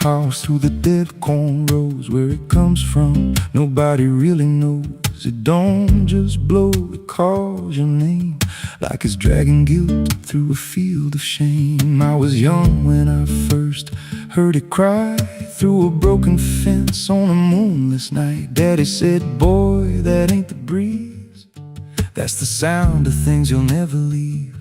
house through the dead corn rows. Where it comes from, nobody really knows. It don't just blow, it calls your name like it's dragging guilt through a field of shame. I was young when I first heard it cry through a broken fence on a moonless night. Daddy said, boy, that ain't the breeze, that's the sound of things you'll never leave.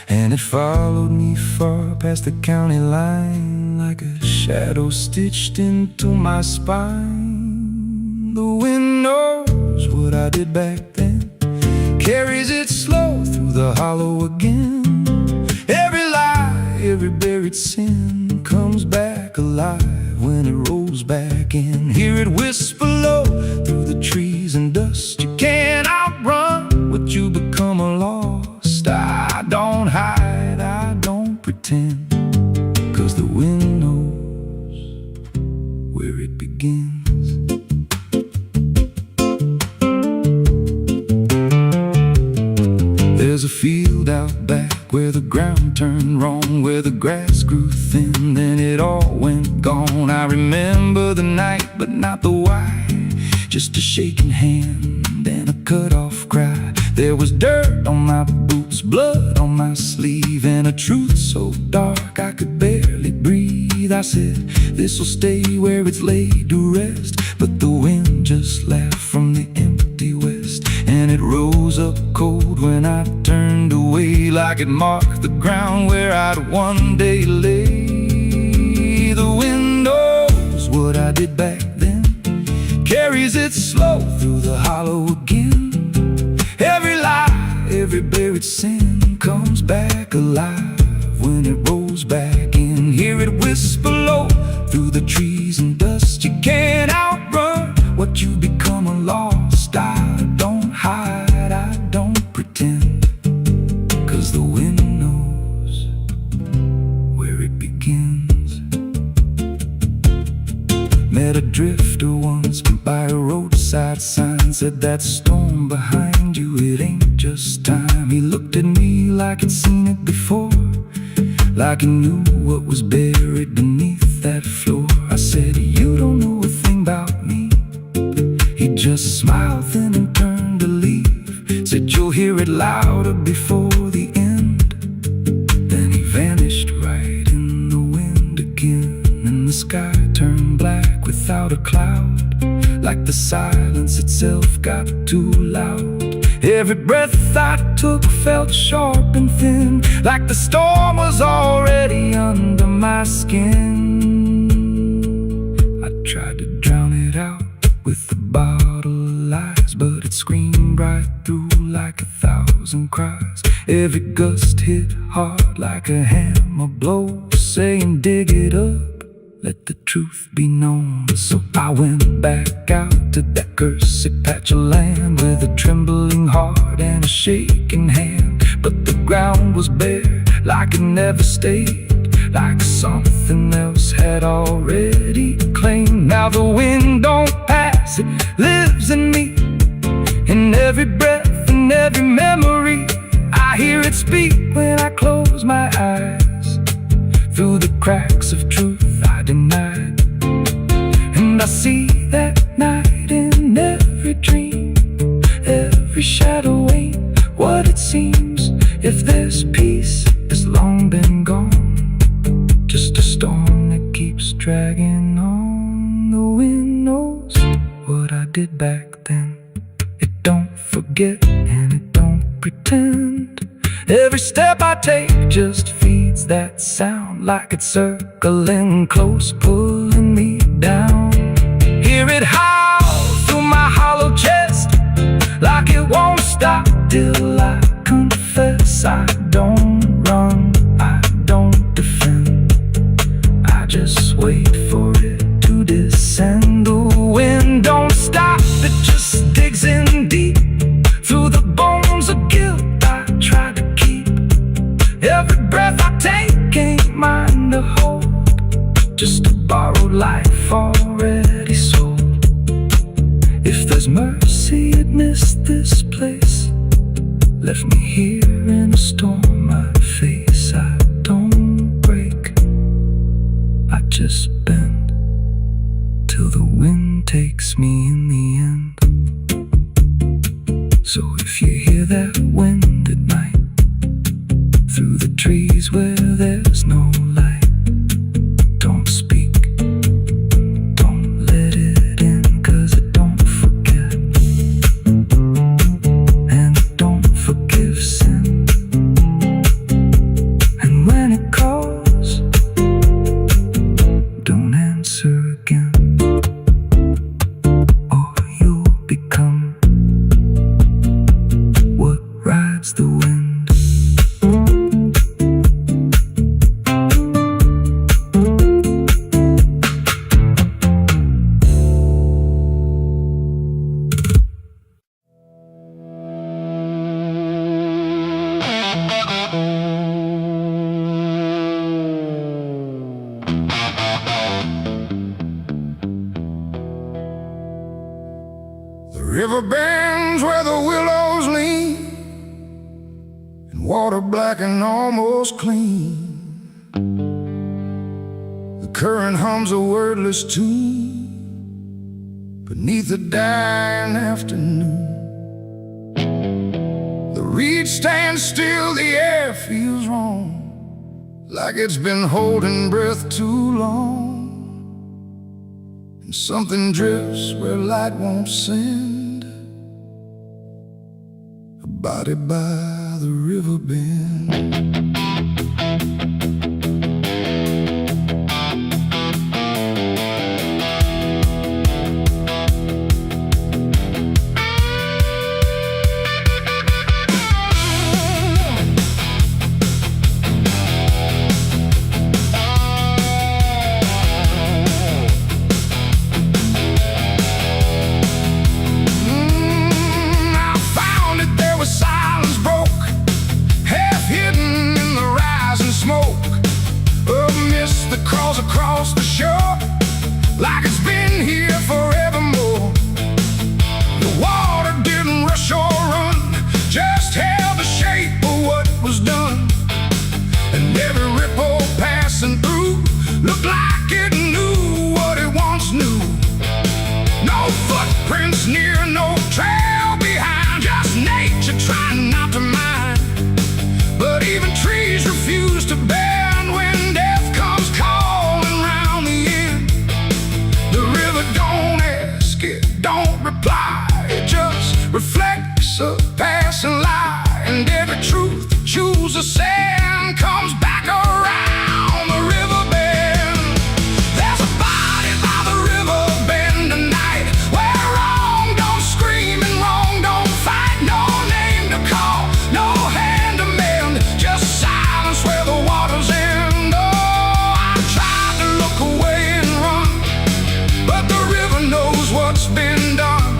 And it followed me far past the county line like a shadow stitched into my spine. The wind knows what I did back then, carries it slow through the hollow again. Every lie, every buried sin comes back alive when it rolls back in. Hear it whisper low through the trees and dust. You can't outrun what you become lost. I don't hide, I don't pretend, 'cause the wind knows where it begins. There's a field out back where the ground turned wrong, where the grass grew thin, then it all went gone. I remember the night, but not the why, just a shaking hand and a cut-off cry. There was dirt on my boots, blood on my sleeve, and a truth so dark I could barely breathe. I said, this'll stay where it's laid to rest, but the wind just laughed from the empty west, and it rose up cold when I turned away, like it marked the ground where I'd one day lay. The wind knows what I did back then, carries it slow through the hollow again. Every lie, every buried sin comes back alive when it rolls back in. Hear it whisper low through the trees and dust. You can't outrun what you become lost. I don't hide, I don't pretend, 'cause the wind knows where it begins. Met a drifter once by a roadside sign, said that storm behind you, it ain't just time. He looked at me like he'd seen it before, like he knew what was buried beneath that floor. I said, you don't know a thing about me. He just smiled then and turned to leave, said you'll hear it louder before the end. Then he vanished right in the wind again, and the sky turned black without a cloud, like the silence itself got too loud. Every breath I took felt sharp and thin, like the storm was already under my skin. I tried to drown it out with a bottle of lies, but it screamed right through like 1,000 cries. Every gust hit hard like a hammer blow, saying dig it up, let the truth be known. So I went back out to that cursed patch of land with a trembling heart and a shaking hand. But the ground was bare, like it never stayed, like something else had already claimed. Now the wind don't pass, it lives in me, in every breath and every memory. I hear it speak when I close my eyes, through the cracks of truth I denied. And I see that night in every dream, every shadow ain't what it seems. If there's peace, it's long been gone, just a storm that keeps dragging on. The wind knows what I did back then, it don't forget and it don't pretend. Every step I take just feeds that sound, like it's circling close, pulling me down. Hear it howl through my hollow chest, like it won't stop till I confess. I don't run, I don't defend, I just wait for it to descend. The wind don't stop, it just digs in deep through the bones of guilt I try to keep. Every breath I take ain't mine to hold, just a borrowed life already sold. If there's mercy, it missed this place, left me here in a storm I face. I don't break, I just bend. So if you hear that wind at night, through the trees where there's no light, don't speak, don't let it in, 'cause it don't forget, and it don't forgive sin. And when it calls, don't answer again, or you'll become what rides the wind. The river bends where the willows lean, and water black and almost clean. The current hums a wordless tune beneath the dying afternoon. The reed stands still, the air feels wrong, like it's been holding breath too long. And something drifts where light won't send, a body by the river bend. Across the shore, like it's been here forevermore. The water didn't rush or run, just held the shape of what was done. And every ripple passing through looked like it knew what it once knew. No footprints near, no trail behind, just nature trying not to mind. But even trees refuse to bend when death comes calling round the end. The river don't ask, it don't reply, it just reflects a passing lie. And every truth that chooses sand comes back around the river bend. There's a body by the river bend tonight, where wrong don't scream and wrong don't fight. No name to call, no hand to mend, just silence where the water's end. Oh, I tried to look away and run, but the river knows what's been done.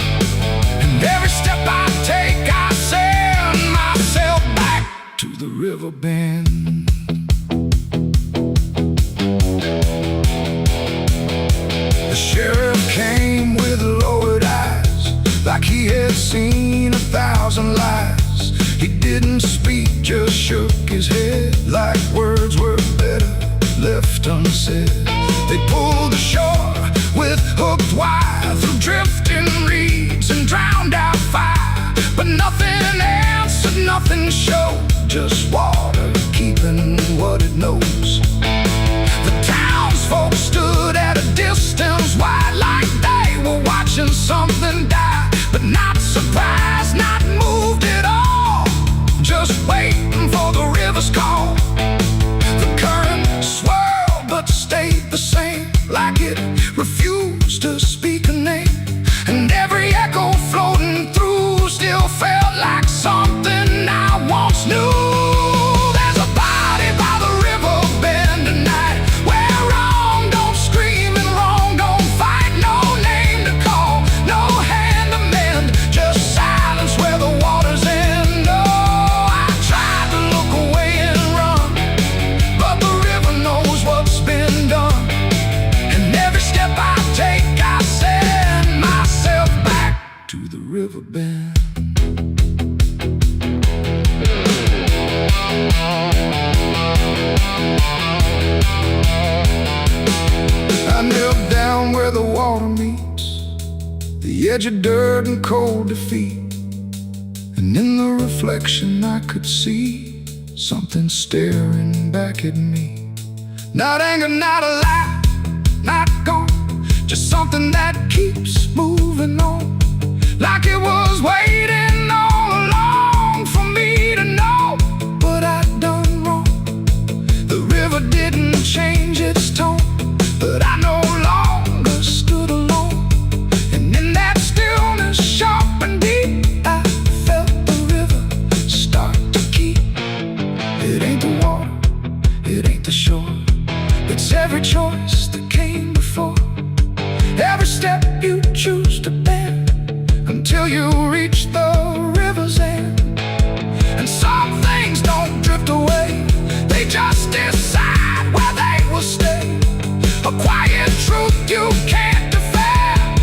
And every step I take, I send myself back to the river bend. The sheriff came with lowered eyes, like he had seen 1,000 lies. He didn't speak, just shook his head, like words were better left unsaid. They pulled ashore with hooked wire through drifting reeds and drowned out fire. But nothing answered, nothing showed, just water keeping what it knows. The townsfolk stood at a distance wide, like they were watching something die. But not surprised, not moved at all, just waiting for the river's call. The current swirled but stayed the same, like it refused to speak a name. And every echo floating through still felt like something I once knew. There's a body by the river bend tonight, where wrong don't scream and wrong don't fight. No name to call, no hand to mend, just silence where the water's end. Oh, I tried to look away and run, but the river knows what's been done. And every step I take, I send myself back to the river bend. I knelt down where the water meets the edge of dirt and cold defeat, reflection I could see, something staring back at me. Not anger, not a lie, not gone, just something that keeps moving on, like it was waiting all along for me to know what I'd done wrong. The river didn't change its tone, but I no longer stood alone. And in that stillness, sharp and deep, I felt the river start to keep. It ain't the water, it ain't the shore, it's every choice that came before, every step you choose to bend, until you reach the river's end. And some things don't drift away, they just decide where they will stay. A quiet truth you can't defend,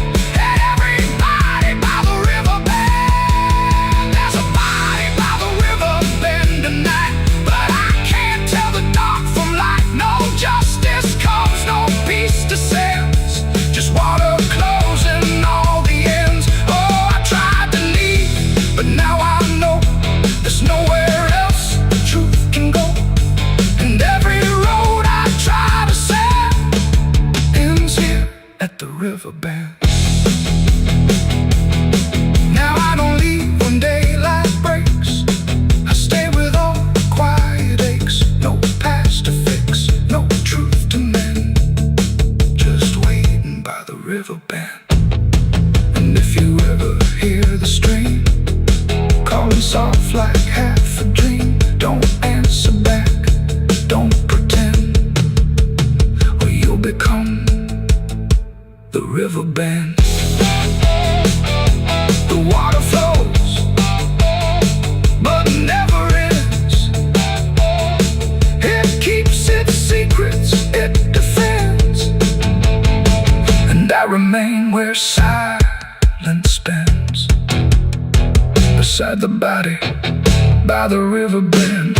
and everybody by the river bend. There's a body by the river bend tonight, but I can't tell the dark from light. No justice comes, no peace descends, just water closing all the ends. Oh, I tried to leave, but now I know there's nowhere else the truth can go. And every road I try to set ends here at the river bend. Now I don't leave when daylight breaks, I stay with all the quiet aches. No past to fix, no truth to mend, just waiting by the river bend. And if you ever hear the stream calling soft like half a dream, don't answer back, don't pretend, or you'll become the river bend. The water flows, but never ends. It keeps its secrets, it defends. And I remain where silence bends, beside the body by the river bend.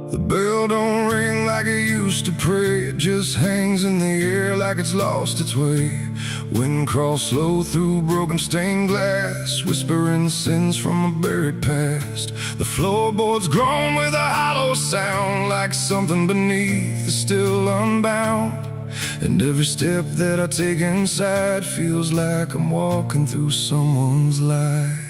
The bell don't ring like it used to pray, it just hangs in the air like it's lost its way. Wind crawls slow through broken stained glass, whispering sins from a buried past. The floorboards groan with a hollow sound, like something beneath is still unbound. And every step that I take inside feels like I'm walking through someone's life.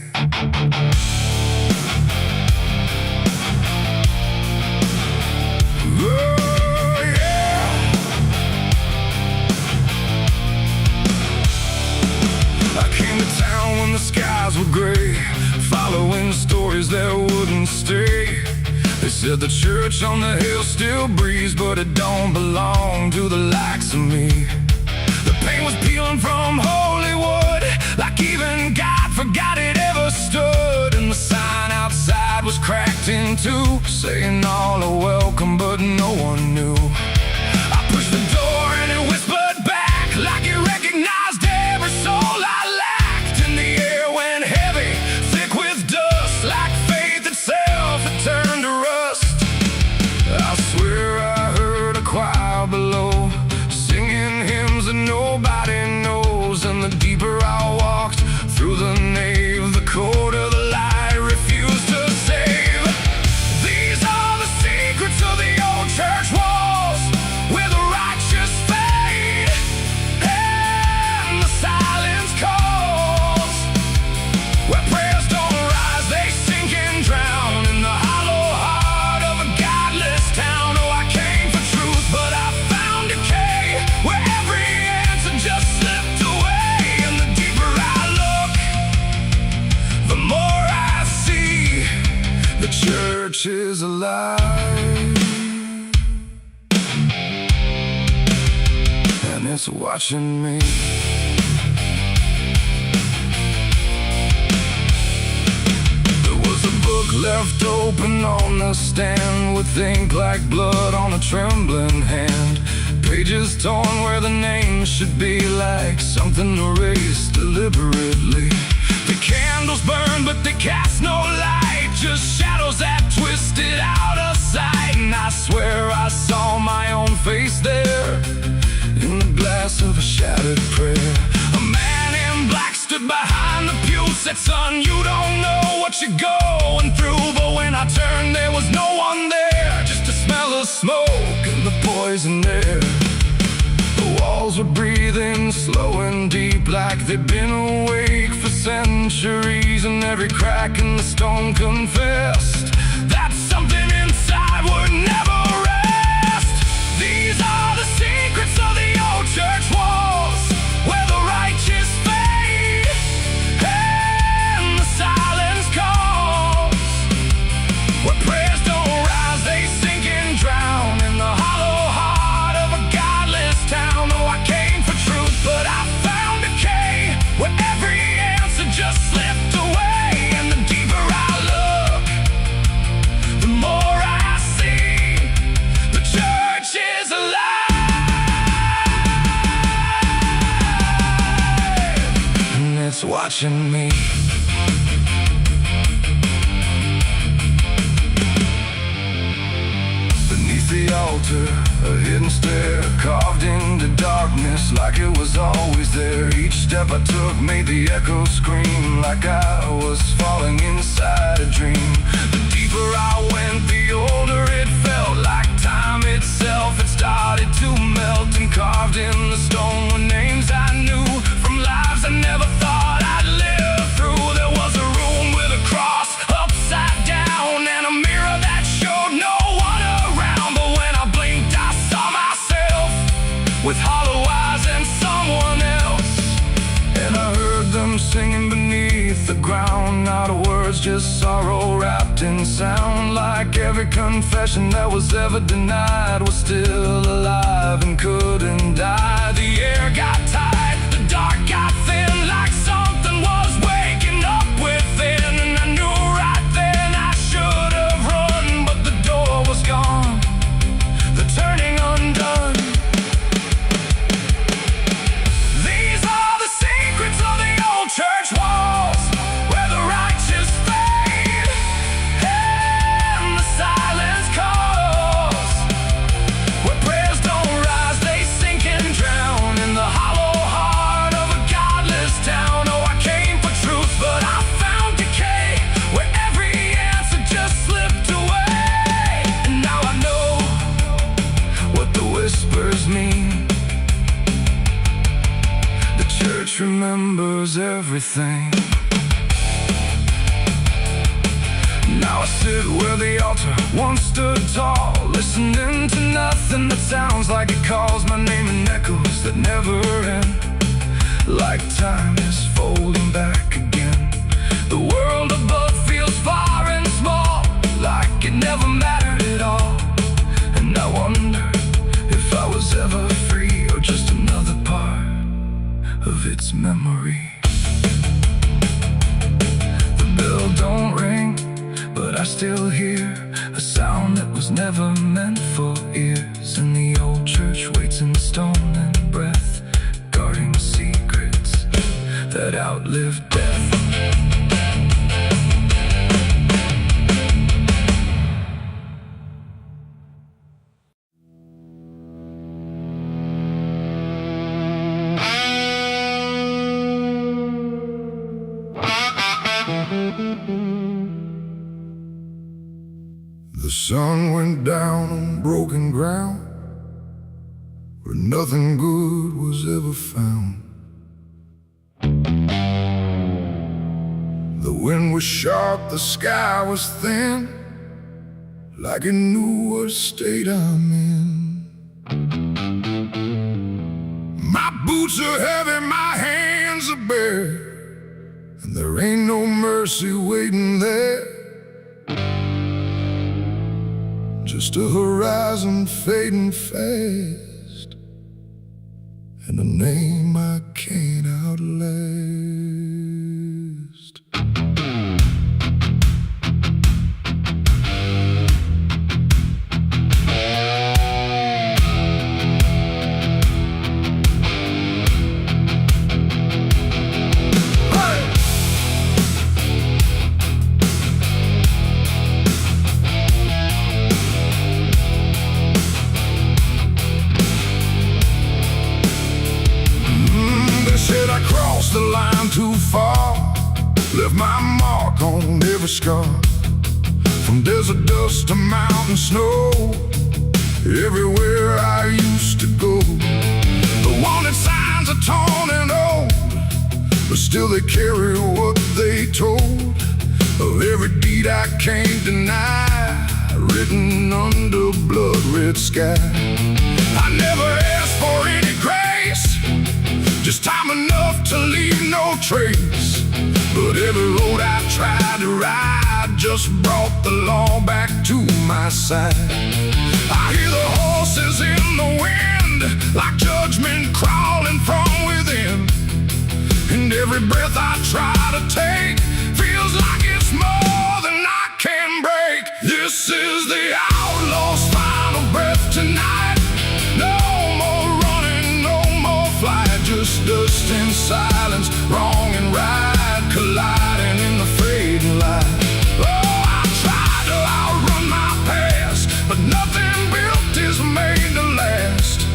Oh, yeah. I came to town when the skies were gray, following stories that wouldn't stay. They said the church on the hill still breathes, but it don't belong to the likes of me. The paint was peeling from Hollywood, like even God forgot it ever stood. And the sign outside was cracked in two, saying all are welcome, but no one knew. I pushed the door and it whispered back, like it recognized every soul I lacked. And the air went heavy, thick with dust, like faith itself had turned to rust. I swear I heard a choir below, singing hymns that nobody knows. And the deeper I walked through the nave, the colder the light refused to save. These are the secrets of the old church walls, where the righteous fade and the silence calls, where prayers don't rise, they sink and drown in the hollow heart of a godless town. Oh, I came for truth, but I found decay, where every answer just slipped away. And the deeper I look, the more I see the church is alive, and it's watching me. There was a book left open on the stand, with ink like blood on a trembling hand. Pages torn where the name should be, like something erased deliberately. The candles burn but they cast no light, just shadows that twisted out of sight. And I swear I saw my own face there, in the glass of a shattered prayer. A man in black stood behind the pew, said, "Son, you don't know what you're going through." But when I turned, there was no one there, just a smell of smoke and the poison air. The walls were breathing slow and deep, like they'd been awake for centuries. And every crack in the stone confessed that something inside would never rest. These are the secrets of the old church walls, where the righteous fade and the silence calls, where prayers don't rise, they sink and drown in the hollow heart of a godless town. Oh, I came for truth, but I found decay, where every answer just slipped away. And the deeper I look, the more I see the church is alive, and it's watching me. Beneath the altar, a hidden stair carved into darkness, like it was always there. Each step I took made the echo scream, like I was falling inside a dream. The deeper I went, the older it felt, like time itself had started to melt. And carved in the stone were names I knew, from lives I never thought I'd live through. There was a room with a cross upside down, and a mirror that showed no one around. But when I blinked, I saw myself with hollow eyes and someone else. And I heard them singing beneath the ground, not words, just sorrow wrapped in sound. Like every confession that was ever denied was still alive and couldn't die. The air got tight, the dark got thin, like something was waking up within. And I knew right then I should have run, but the door was gone, the turning undone. These are the secrets of the old church walls, where the righteous fade and the silence calls, where prayers don't rise, they sink and drown in the hollow heart of a godless town. Oh, I came for truth, but I found decay, where every answer just slipped away. And now I know what the whispers mean. The church remembers everything. Now I sit where the altar once stood tall, listening to nothing that sounds like it calls my name in echoes that never end, like time is folding back again. The world above feels far and small, like it never mattered at all. And I wonder if I was ever free, or just another part of its memory. The bell don't ring, but I still hear a sound that was never meant for ears. And the old church waits in stone and breath, guarding secrets that outlive death. The sun went down on broken ground, where nothing good was ever found. The wind was sharp, the sky was thin, like it knew what state I'm in. My boots are heavy, my hands are bare, and there ain't no mercy waiting there. Just a horizon fading fast, and a name I can't outlast. on every scar. From desert dust to mountain snow, everywhere I used to go. The wanted signs are torn and old, but still they carry what they told of every deed I can't deny, written under blood-red sky. I never asked for any grace, just time enough to leave no trace. But every road I tried to ride just brought the law back to my side. I hear the horses in the wind, like judgment crawling from within. And every breath I try to take feels like it's more than I can break. This is the outlaw's final breath tonight. No more running, no more flight, just dust and silence, wrong and right, colliding in the fading light. Oh, I tried to outrun my past, but nothing built is made to last.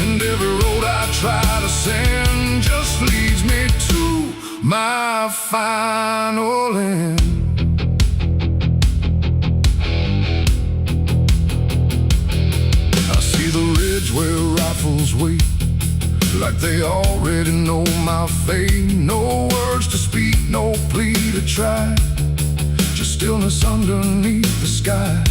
And every road I try to send just leads me to my final end. I see the ridge where rifles wait, like they already know my fate. No words to speak, no plea to try, just stillness underneath the sky.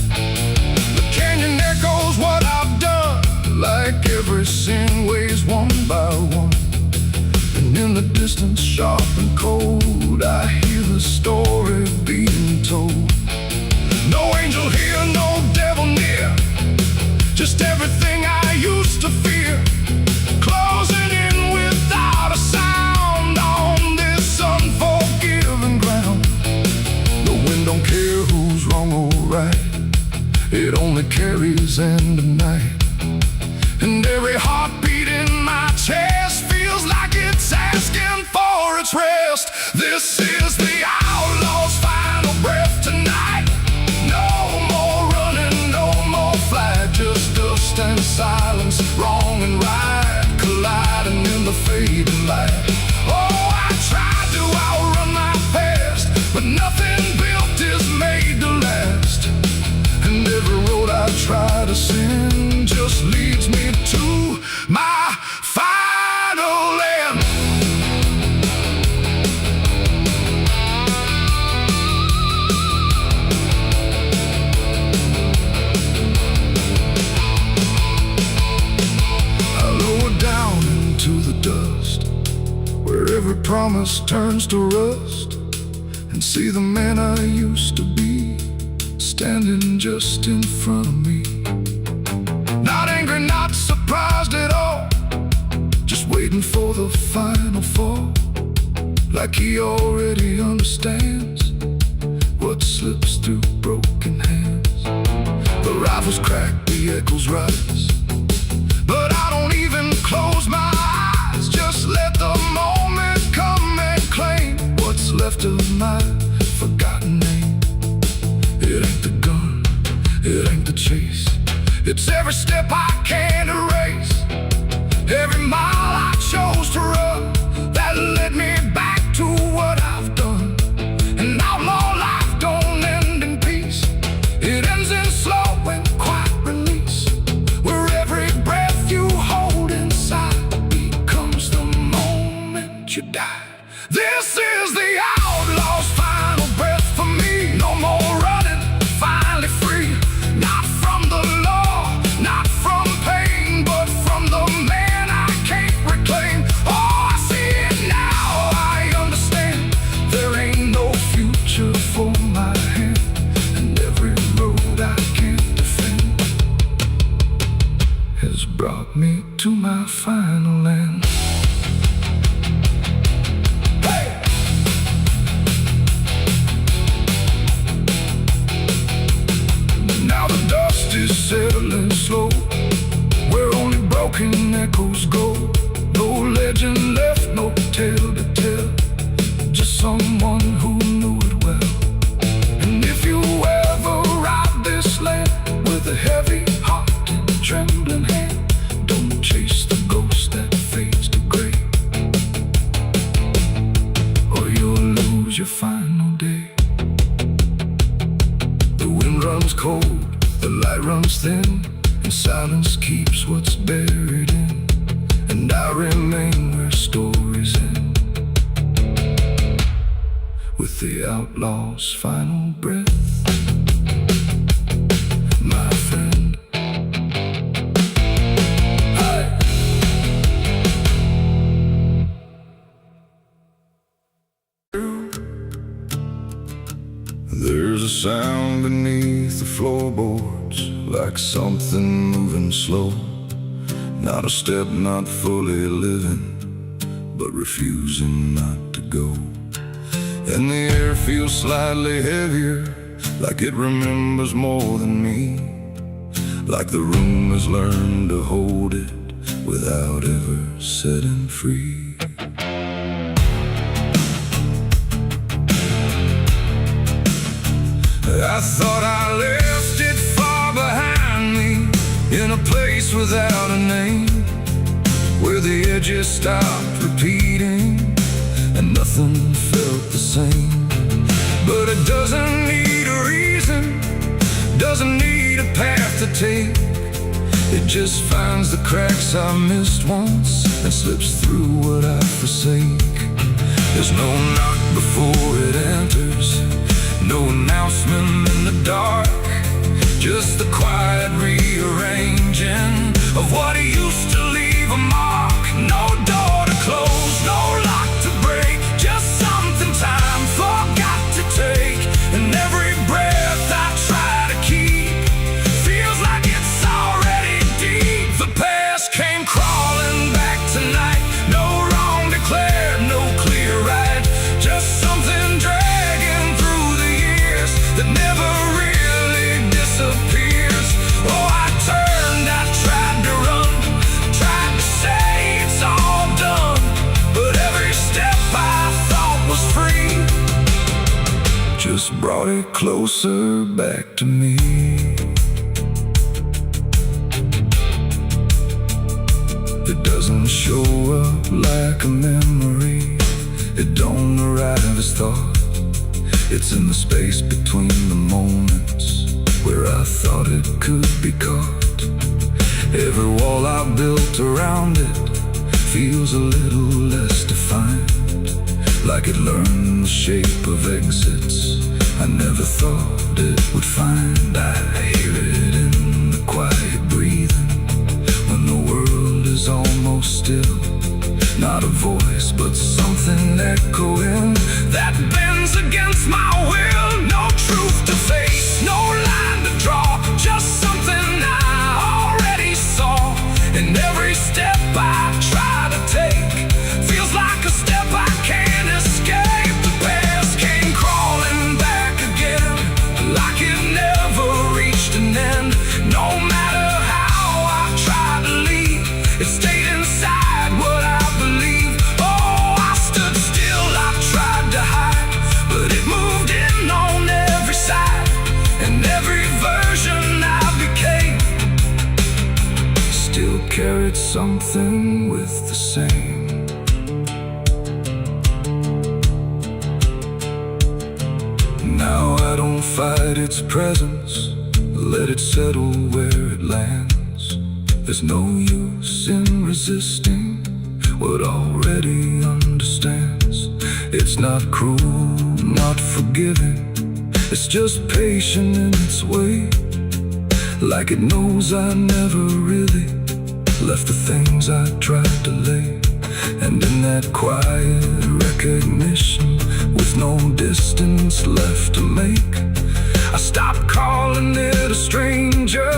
The canyon echoes what I've done, like every sin weighs one by one. And in the distance, sharp and cold, I hear the story being told. No angel here, no devil near, just everything I used to fear, closing in without a sound on this unforgiving ground. The wind don't care who's wrong or right, it only carries end of night. And every heartbeat in my chest feels like it's asking for its rest. This is the outlaw's final breath tonight. No more running, no more flight, just dust and silence, wrong and right, colliding in the fading light. Oh, I tried to outrun my past, but nothing built is made to last. And every road I try to send just leads me to my final end. I lower down into the dust, where every promise turns to rust, and see the man I used to be standing just in front of me. Not angry, not surprised at all, just waiting for the final fall, like he already understands what slips through broken hands. The rifles crack, the echoes rise, but I don't even close my eyes. Just let the moment come and claim what's left of my forgotten name. It ain't the gun, it ain't the chase, it's every step I can't erase, every mile I chose to run that led me back to what I've done. An outlaw life don't end in peace, it ends in slow and quiet release, where every breath you hold inside becomes the moment you die. This is the outlaw's final breath for me. No more running, finally free, not from the law, not from pain, but from the man I can't reclaim. Oh, I see it now, I understand. There ain't no future for my hand, and every road I can't defend has brought me to my final end. Now the dust is settling slow, where only broken echoes go. No legend left, no tale to tell, just someone who knew it well. And if you ever ride this land with a heavy heart and a trembling hand, don't chase the ghost that fades to gray, or you'll lose your final day. The light runs thin, and silence keeps what's buried in. And I remain where stories end, with the outlaw's final breath. My friend, there's a sound beneath the floorboards, like something moving slow. Not a step, not fully living, but refusing not to go. And the air feels slightly heavier, like it remembers more than me, like the room has learned to hold it without ever setting free. I thought I left it far behind me, in a place without a name, where the edges stopped repeating and nothing felt the same. But it doesn't need a reason, doesn't need a path to take. It just finds the cracks I missed once and slips through what I forsake. There's no knock before it enters, no announcement in the dark, just the quiet rearranging of what used to leave a mark. No door to close, no lock to break, just something time forgot to take. And every breath I try to keep feels like it's already deep. The past came crawling back tonight, no wrong declared, no clear right, just something dragging through the years that never really disappears. Oh, I turned, I tried to run, tried to say it's all done, but every step I thought was free just brought it closer back to me. It doesn't show up like a memory, it don't arrive as thought. It's in the space between the moments where I thought it could be caught. Every wall I built around it feels a little less defined, like it learned the shape of exits I never thought it would find. I hear it in the quiet breathing, when the world is almost still. Not a voice, but something echoing that bends against my will. No truth to face, no line to draw, just something I already saw. And every step I try to take feels like a step I can't escape. The past came crawling back again, like it never reached an end. No matter how I tried to leave, it stayed inside what I believe. Oh, I stood still, I tried to hide, but it moved in on every side. And every version I became still carried something with the same. Now I don't fight its presence, let it settle where it lands. There's no use in resisting what already understands. It's not cruel, not forgiving, it's just patient in its way, like it knows I never really left the things I tried to lay. And in that quiet recognition, with no distance left to make, I stop calling it a stranger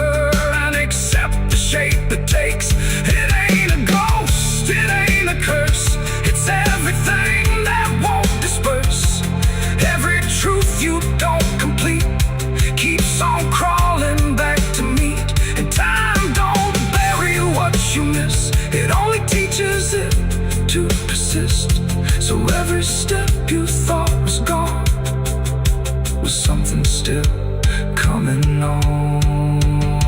and accept the shape it takes. It ain't a ghost, it ain't a curse, it's everything that won't disperse. Every truth you don't complete keeps on crawling back to meet. And time don't bury what you miss, it only teaches it to persist. So every step you thought was gone was something still coming on.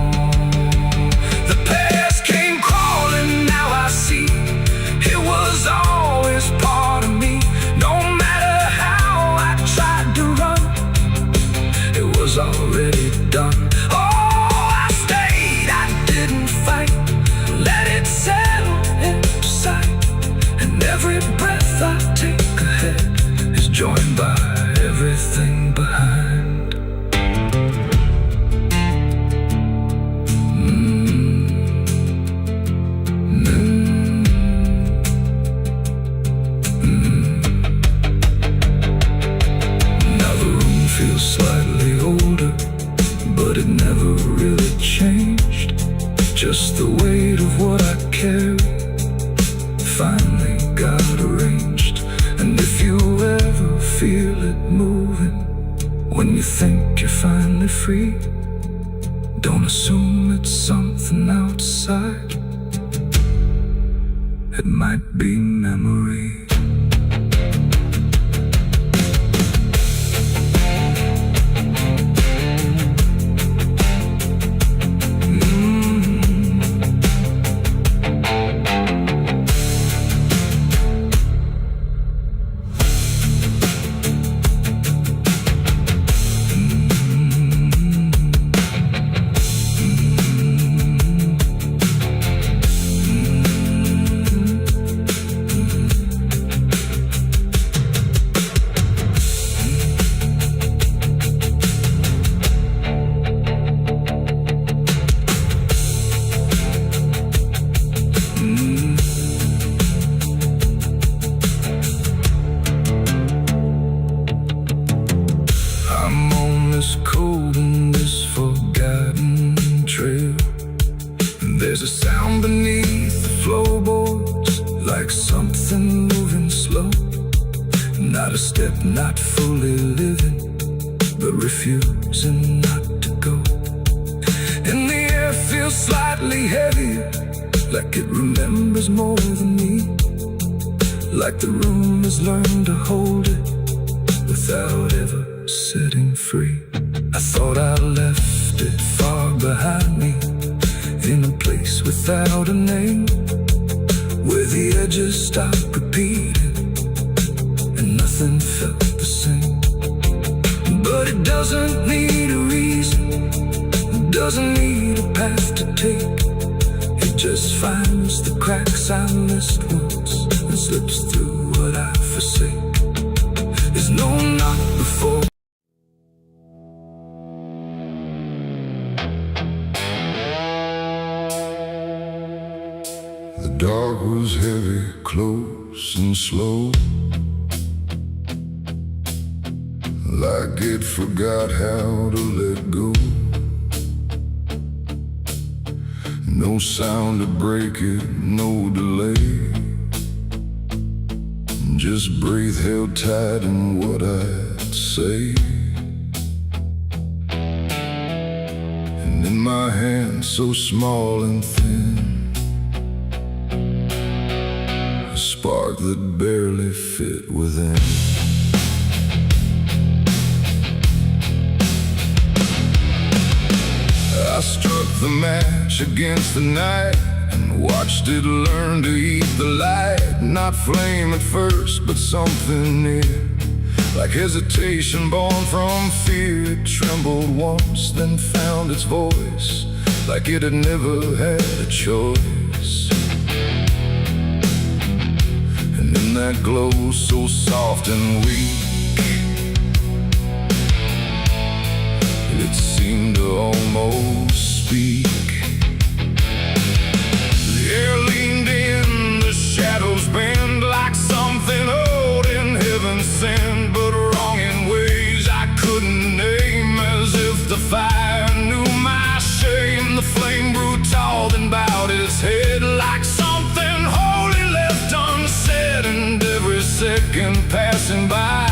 never really changed. Just the weight of what I carry finally got arranged. And if you ever feel it moving when you think you're finally free, don't assume it's something outside. It might be memory. This cold and this forgotten trail. There's a sound beneath the floorboards, like something moving slow. Not a step, not fully living, but refusing not to go. And the air feels slightly heavier, like it remembers more than me. Like the room has learned to hold it without ever setting free. I thought I left it far behind me, in a place without a name, where the edges stopped repeating and nothing felt the same. But it doesn't need a reason, it doesn't need a path to take. It just finds the cracks I missed once and slips through what I forsake. There's no knock before. The dark was heavy, close and slow, like it forgot how to let go. No sound to break it, no delay, just breath held tight in what I'd say. And in my hand so small and thin, a spark that barely fit within. I struck the match against the night and watched it learn to eat the light. Not flame at first, but something near, like hesitation born from fear. It trembled once, then found its voice, like it had never had a choice. And in that glow so soft and weak, it seemed to almost speak. The air leaned in, the shadows bend, like something old in heaven sent, but wrong in ways I couldn't name. As if the fire knew my shame, the flame grew tall, then bowed its head, like something holy left unsaid. And every second passing by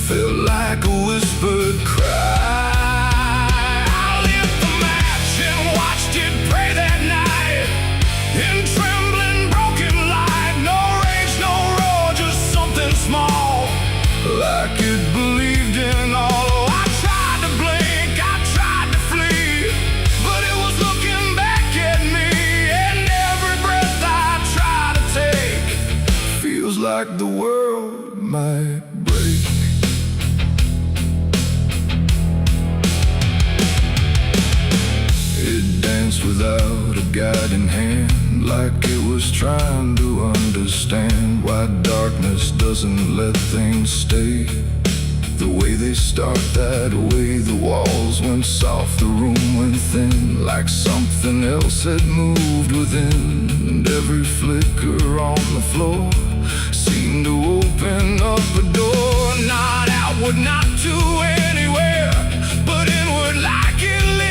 felt like a whispered cry. Like it believed in all. Oh, I tried to blink, I tried to flee, but it was looking back at me. And every breath I try to take feels like the world might break. It danced without a guiding hand, like it was trying to understand why darkness doesn't let things stay the way they start. That way the walls went soft, the room went thin, like something else had moved within. And every flicker on the floor seemed to open up a door, not outward, not to anywhere, but inward, like it lived.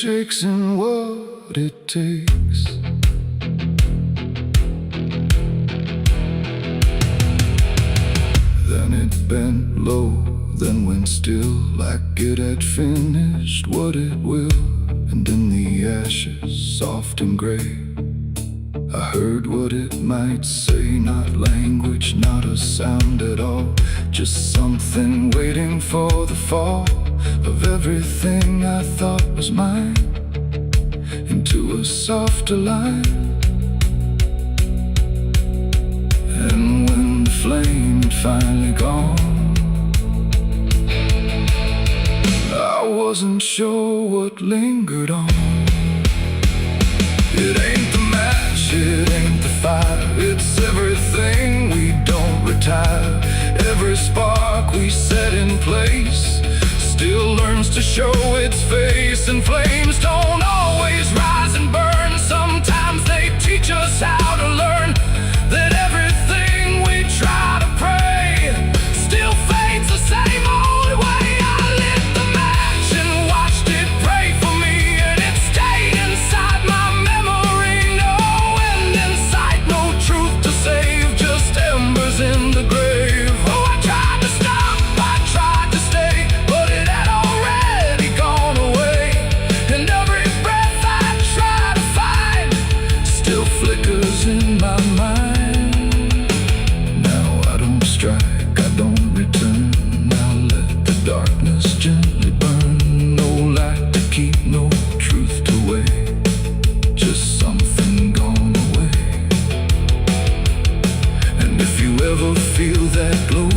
shakes in what it takes. Then it bent low, then went still, like it had finished what it will. And in the ashes, soft and gray, I heard what it might say. Not language, not a sound at all, just something waiting for the fall of everything I thought was mine into a softer line. And when the flame had finally gone, I wasn't sure what lingered on. It ain't the match, it ain't the fire, it's everything we don't retire. Every spark we set in place still learns to show its face. And flames don't always rise and burn, sometimes they teach us how to learn that everything we try to pray still fades the same old way. I lit the match and watched it pray for me, and it stayed inside my memory. No end in sight, no truth to save, just embers in the grave. Oh, I tried to stop, I tried to stay, but it had already gone away. And every breath I try to find still flickers in my mind. Now I don't strike, I don't return. Now let the darkness gently burn. No light to keep, no truth to weigh, just something gone away. And if you ever feel that glow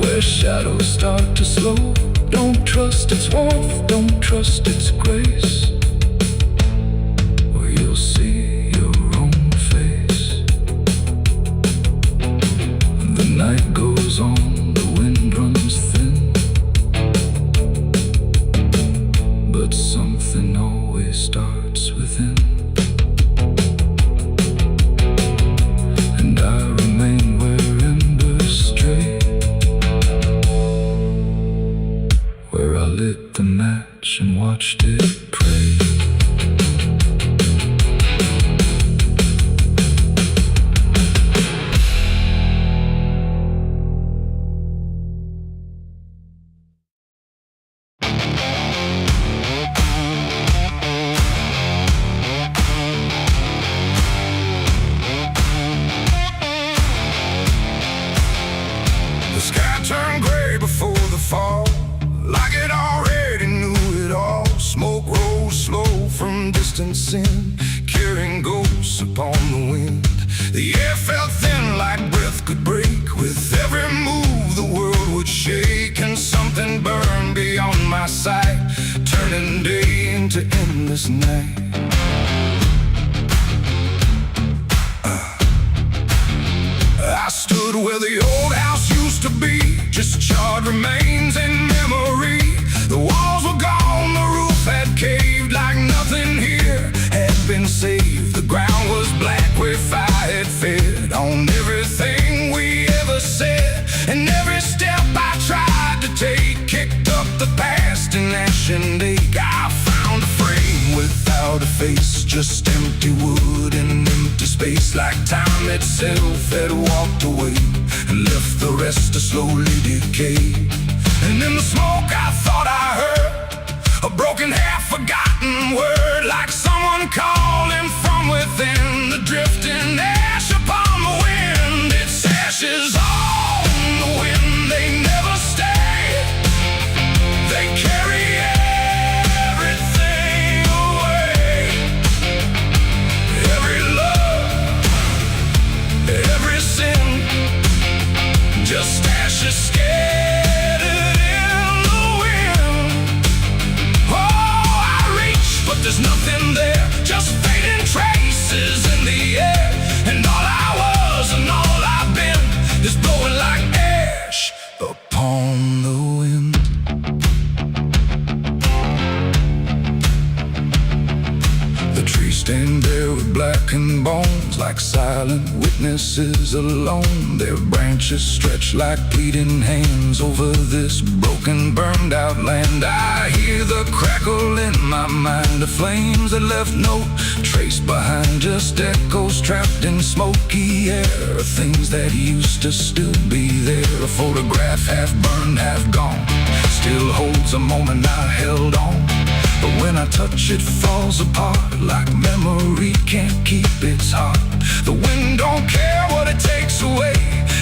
where shadows start to slow, don't trust its warmth, don't trust its grace, or you'll see your own face. The night goes on, the wind runs thin, but something always starts within. And I remain where embers stray, where I lit the match and watched it pray. The sky turned gray before the fall, like it already knew it all. Smoke rose slow from distance in, carrying ghosts upon the wind. The air felt thin like breath could break. With every move the world would shake, and something burned beyond my sight, turning day into endless night. I stood where the old house used to be, just charred remains in memory. The walls were gone, the roof had caved, like nothing here had been saved. The ground was black where fire had fed on everything we ever said. And every step I tried to take kicked up the past in ash and ache. I found a frame without a face, just empty wood and empty space, like time itself had walked away and left the rest to slowly decay. And in the smoke I thought I heard a broken, half-forgotten word, like someone calling from within. The drifting ash upon the wind, its ashes on the wind, they never stay. They carry everything away. Every love, every sin, just ashes scattered in the wind. Oh, I reach, but there's nothing there, just fate. stained bare with blackened bones, like silent witnesses alone. Their branches stretch like pleading hands over this broken, burned out land. I hear the crackle in my mind of flames that left no trace behind, just echoes trapped in smoky air, things that used to still be there. A photograph half burned, half gone, still holds a moment I held on. But when I touch it, falls apart, like memory can't keep its heart. The wind don't care what it takes away,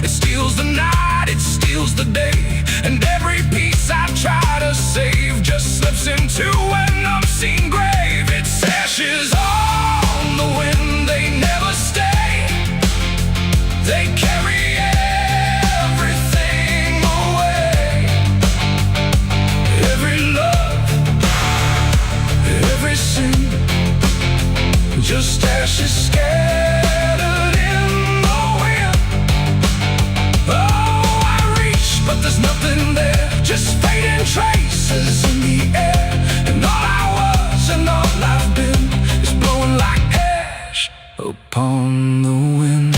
it steals the night, it steals the day. And every piece I try to save just slips into an unseen grave. It's ashes on the wind, they never stay. They carry everything away. Every love, every sin, just ashes scattered in the wind. Oh, I reach, but there's nothing there, just fading traces in the air. And all I was and all I've been is blowing like ash upon the wind.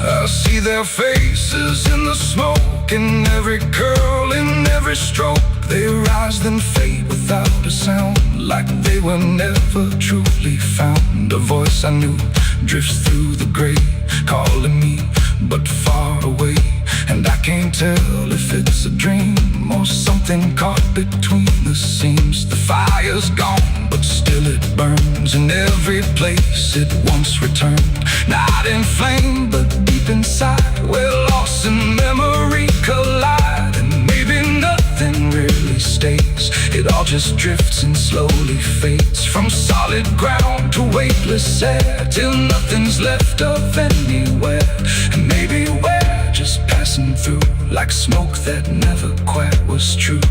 I see their faces in the smoke, in every curl, in every stroke. They rise then fade without a sound, like they were never truly found. A voice I knew drifts through the gray, calling me but far away. And I can't tell if it's a dream or something caught between the seams. The fire's gone, but still it burns in every place it once returned. Not in flame, but deep inside, where loss and memory collide. And maybe nothing really stays, it all just drifts and slowly fades, from solid ground to weightless air, till nothing's left of anywhere. And maybe we're just passing through, like smoke that never quite was true.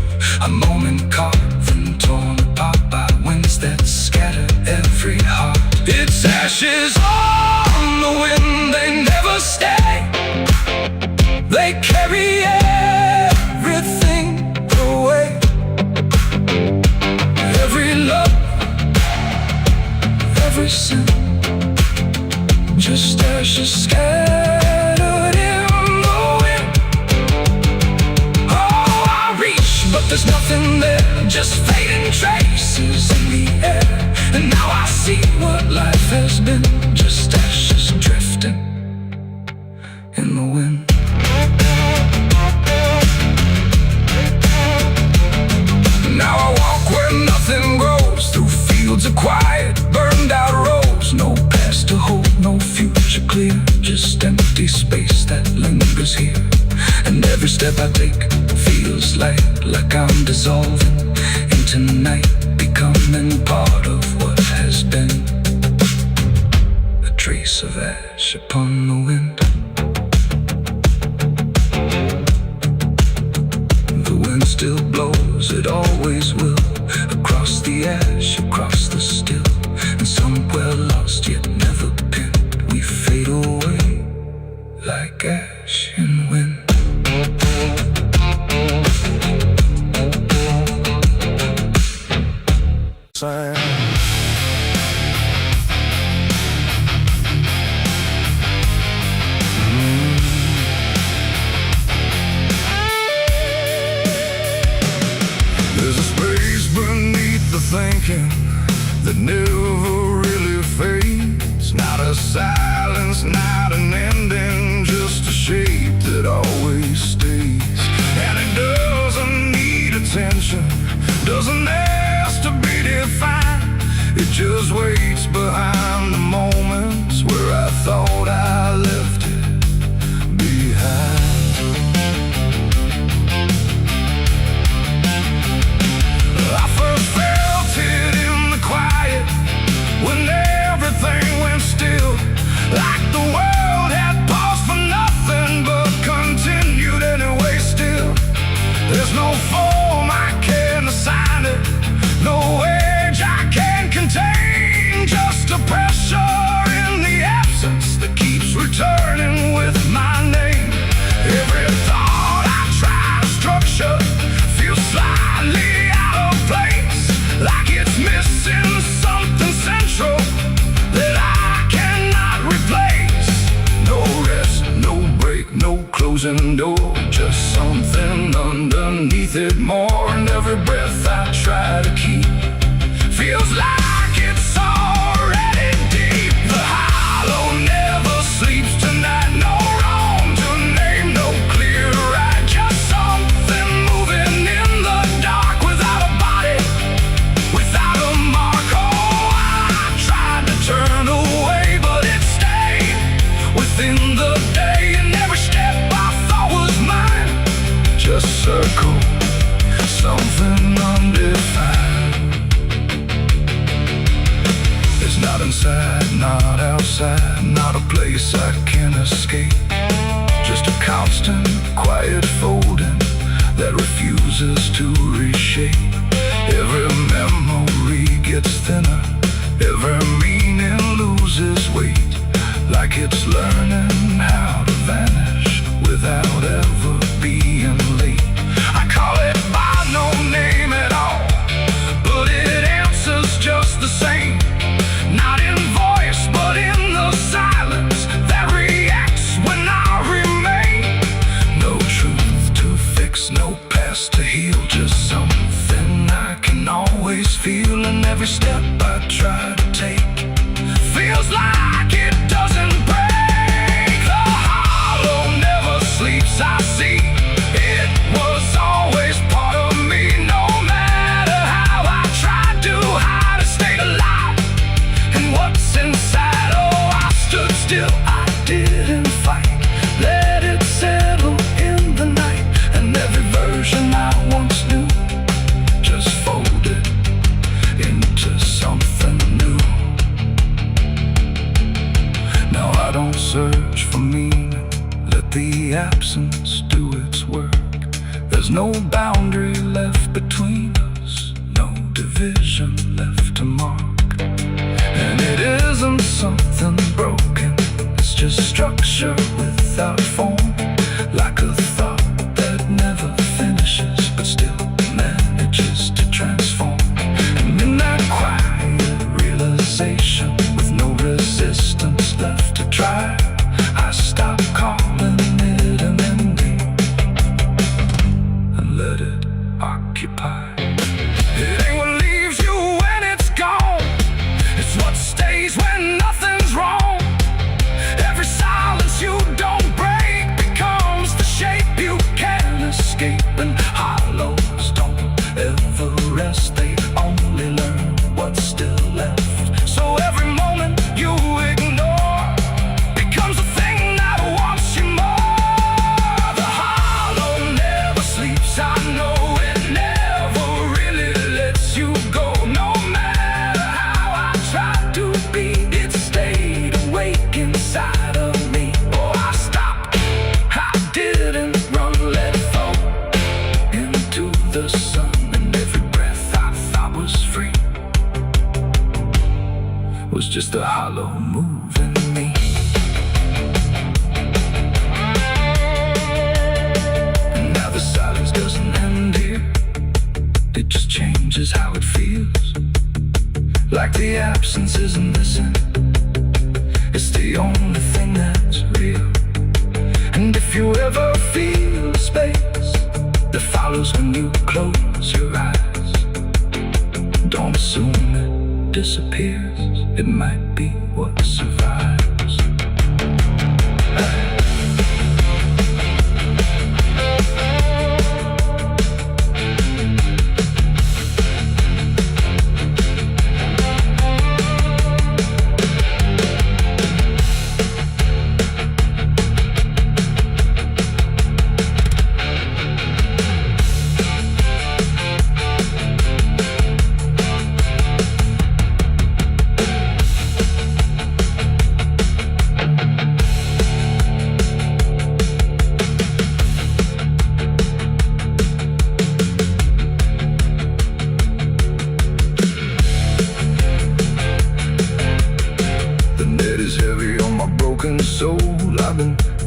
A moment carved and torn apart by winds that scatter every heart. It's ashes on the wind, they never stay. They carry everything away. Every love, every sin, just ashes scattered in the wind. Oh, I reach, but there's nothing there, just fading traces in the air. And now I see what life has been, just ashes drifting in the wind. Now I walk where nothing grows, through fields of quiet, burned out roads. No past to hold, no future clear, just empty space that lingers here. And every step I take feels like I'm dissolving into night, becoming part of what has been. A trace of ash upon the wind. The wind still blows, it always will, across the ash, across the still. And somewhere lost yet never pinned, we fade away like ash in wind. There's a space beneath the thinking that never really fades. Not a silence, not an ending, just a shape that always stays. And it doesn't need attention, doesn't ask to be defined. It just waits behind the moments where I thought I left it behind. I first felt it in the quiet, when everything went still, like the world had paused for nothing, but continued anyway still. There's no form I can assign it, Feels like it's already deep. The hollow never sleeps tonight. No wrong to name, no clear right. Just something moving in the dark without a body, without a mark. Oh, I tried to turn away, but it stayed within the day. And every step I thought was mine just circled something undefined. It's not inside, not outside, not a place I can escape. Just a constant, quiet folding that refuses to reshape. Every memory gets thinner, every meaning loses weight, like it's learning how to vanish without ever being late. I call it by no name at all, but it answers just the same. Not in voice, but in the silence that reacts when I remain. No truth to fix, no past to heal, just something I can always feel. And every step I try to take feels like it doesn't break. The hollow never sleeps, I see. It was always part of me. No matter how I tried to hide, it stayed alive. And what's inside, oh, I stood still, I didn't fight. Let it settle in the night. And every version I once knew just folded into something new. Now I don't search for meaning, let the absence do its work. There's no boundary left between us, no division left to mark. And it isn't something broken, it's just structure without form. Like a thought that never finishes, but still manages to transform. And in that quiet realization, with no resistance left to try, I stop calling it an ending and let it occupy. It ain't what leaves you when it's gone, it's what stays when nothing's wrong. Every silence you don't break becomes the shape you can't escape. And hollows don't ever rest, they only learn what's still left. So every moment you ignore becomes a thing that wants you more. The hollow never sleeps, I know it never really lets you go. No matter how I tried to be, it stayed awake inside of me. Oh, I stopped, I didn't run, let it fall into the sun. And every breath I thought was free was just a hollow moving me. And now the silence doesn't end here, it just changes how it feels. Like the absence isn't missing, it's the only thing that's real. And if you ever feel the space that follows when you close your eyes, don't assume it disappears, it might be what survives.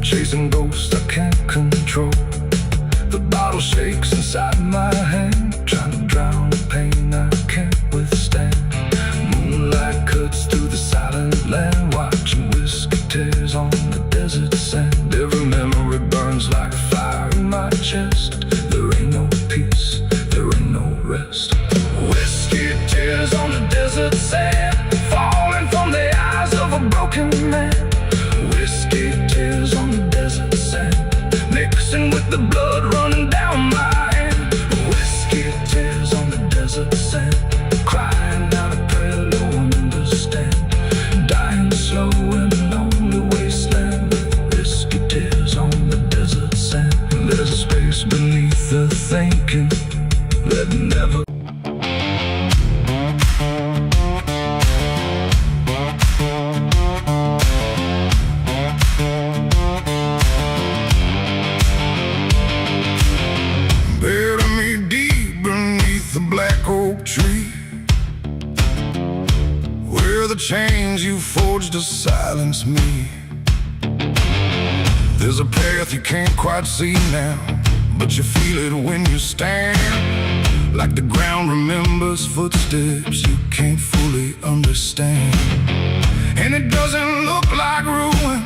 chasing ghosts I can't control. The bottle shakes inside my hand, trying to drown the pain I can't withstand. Moonlight cuts through the silent land, watching whiskey tears on the desert sand. Every memory burns like fire in my chest. There ain't no peace, there ain't no rest. Whiskey tears tears on the desert sand, falling from the eyes of a broken man. Whiskey tears on the desert sand, mixing with the blood running down my hand. Whiskey tears on the desert sand, crying out a prayer no one understands. Dying slow in a lonely wasteland, whiskey tears on the desert sand. There's a space beneath the thinking that never. Bury me deep beneath the black oak tree, where the chains you forged to silence me. There's a path you can't quite see now, but you feel it when you stand. Like the ground remembers footsteps you can't fully understand. And it doesn't look like ruin,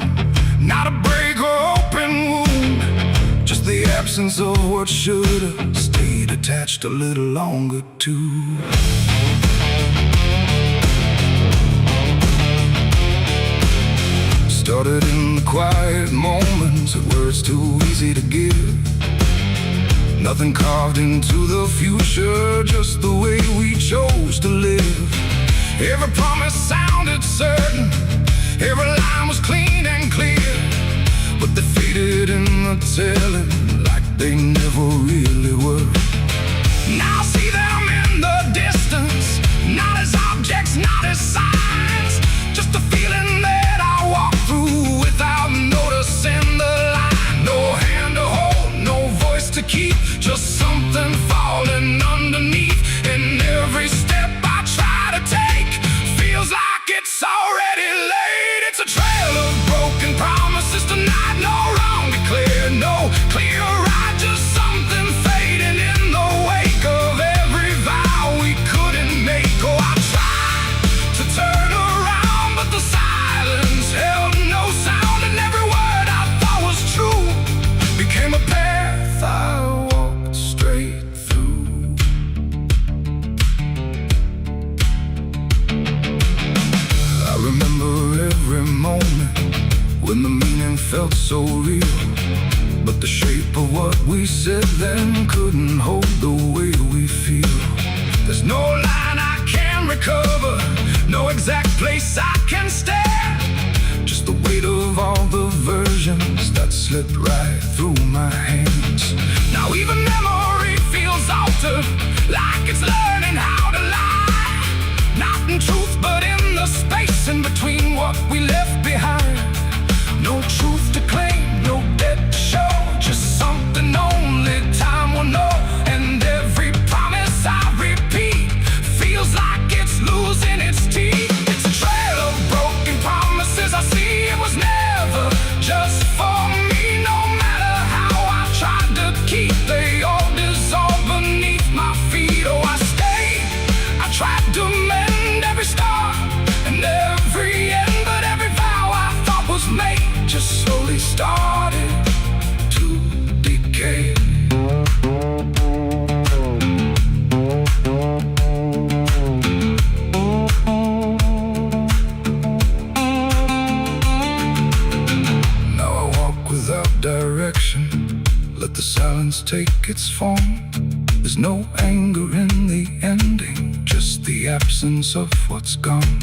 not a break or open wound, just the absence of what should've stayed attached a little longer too. Started in the quiet moments where it's too easy to give. Nothing carved into the future, just the way we chose to live. Every promise sounded certain, every line was clean and clear, but they faded in the telling like they never really were. Now I see them in the distance, not as objects, not as signs, just a feeling that I walk through without noticing the line. No hand to hold, no voice to keep, just something falling underneath. And every step I try to take feels like it's already late. It's a trail of broken promises tonight, no wrong declared, no clear right, just something fading in the wake of every vow we couldn't make. Oh, I tried to turn around, but the silence held no sound, and every word I thought was true became a path I walked straight through. I remember every moment when the meaning felt so real, but the shape of what we said then couldn't hold the way we feel. There's no line I can recover, no exact place I can stand, just the weight of all the versions that slipped right through my hands. Now even memory feels altered, like it's learning how to lie, not in truth but in the space in between what we left behind. No truth to claim, no debt to show, just something only time will know. And every promise I repeat feels like it's losing its teeth. It's a trail of broken promises I see. It was never just for me, no matter how I tried to keep, they all dissolve beneath my feet. Oh, I stayed, I tried to mend every star and every end, but every vow I thought was made just slowly started to decay. Now I walk without direction, let the silence take its form. There's no anger in the ending, just the absence of what's gone.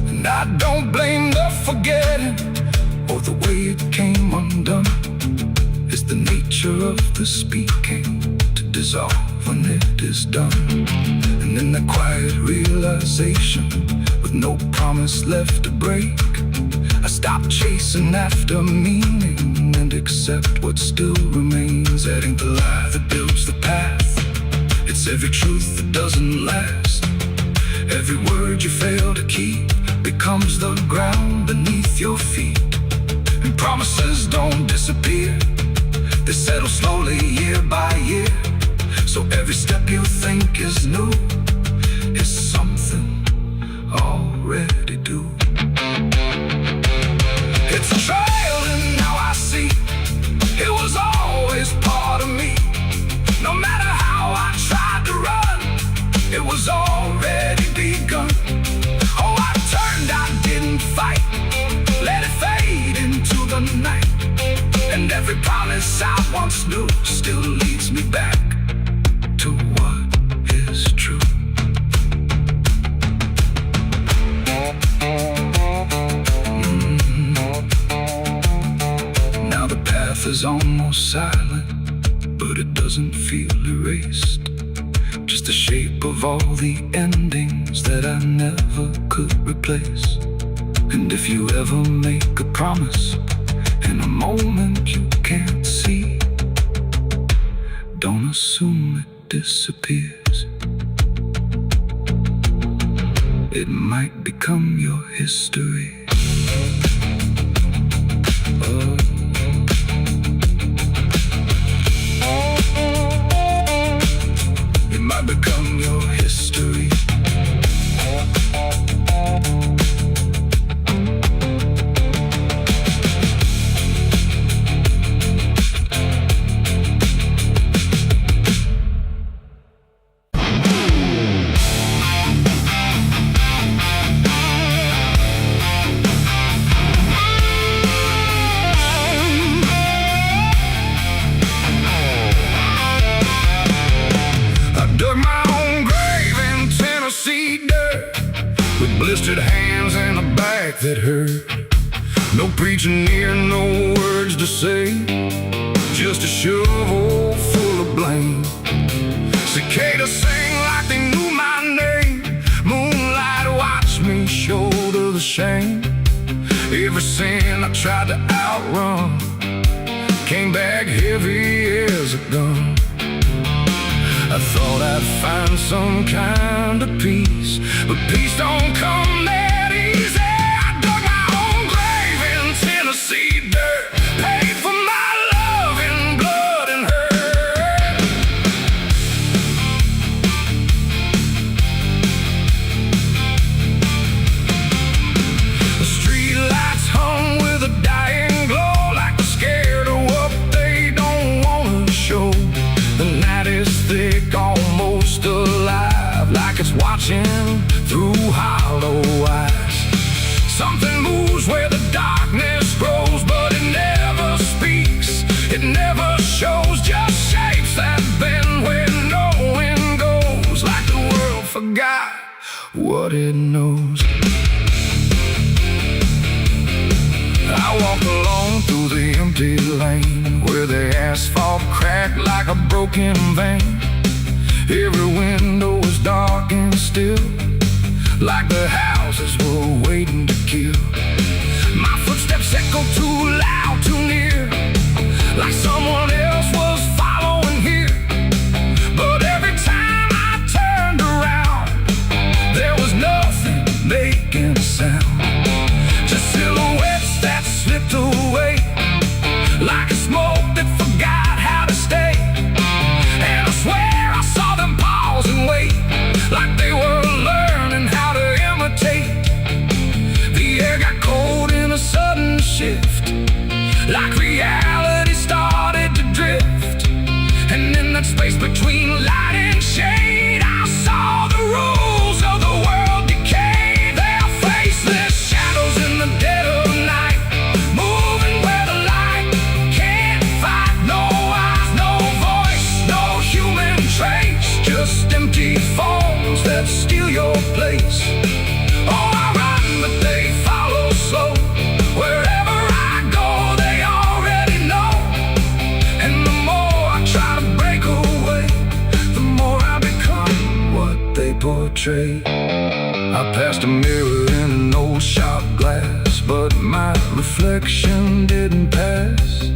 And I don't blame the forgetting or the way it came undone. It's the nature of the speaking to dissolve when it is done. And in that quiet realization, with no promise left to break, I stop chasing after meaning and accept what still remains. Adding the lie that builds the path, it's every truth that doesn't last. Every word you fail to keep becomes the ground beneath your feet. And promises don't disappear, they settle slowly year by year. So every step you think is new is something already due. It's a trail and now I see it was always part of me. No matter how I tried to run, it was already being once knew still leads me back to what is true. Now the path is almost silent, but it doesn't feel erased. Just the shape of all the endings that I never could replace. And if you ever make a promise in a moment you can't see, don't assume it disappears. It might become your history. Oh. It might become your history. Blistered hands and a back that hurt. No preaching near, no words to say, just a shovel full of blame. Cicadas sing like they knew my name. Moonlight watched me shoulder the shame. Every sin I tried to outrun came back heavy as a gun. I thought I'd find some kind of peace, but peace don't come that easy. I dug my own grave in Tennessee dirt, paid for my love in blood and hurt. The street lights hung with a dying glow, like they're scared of what they don't want to show. The night is thick, almost alive, like it's watching through hollow eyes. Something moves where the darkness grows, but it never speaks, it never shows, just shapes that bend where no wind goes, like the world forgot what it knows. I walk alone through the empty lane, where the asphalt cracked like a broken vein. Every window was dark and still, like the houses were waiting to kill. My footsteps echo too loud, too near, like someone else was following here. But every time I turned around, there was nothing making a sound, just silhouettes that slipped away, like a smoke that forgot how to stay. And I swear I saw them pause and wait, like they were learning how to imitate. The air got cold in a sudden shift, like reality started to drift. And in that space between light and shade, I saw the rules of the world decay. Their faceless shadows in the dead of night, moving where the light can't fight. No eyes, no voice, no human trace, just empty forms that steal your place. Oh, I run, but they follow slow. Wherever I go, they already know. And the more I try to break away, the more I become what they portray. I passed a mirror in an old shot glass, but my reflection didn't pass.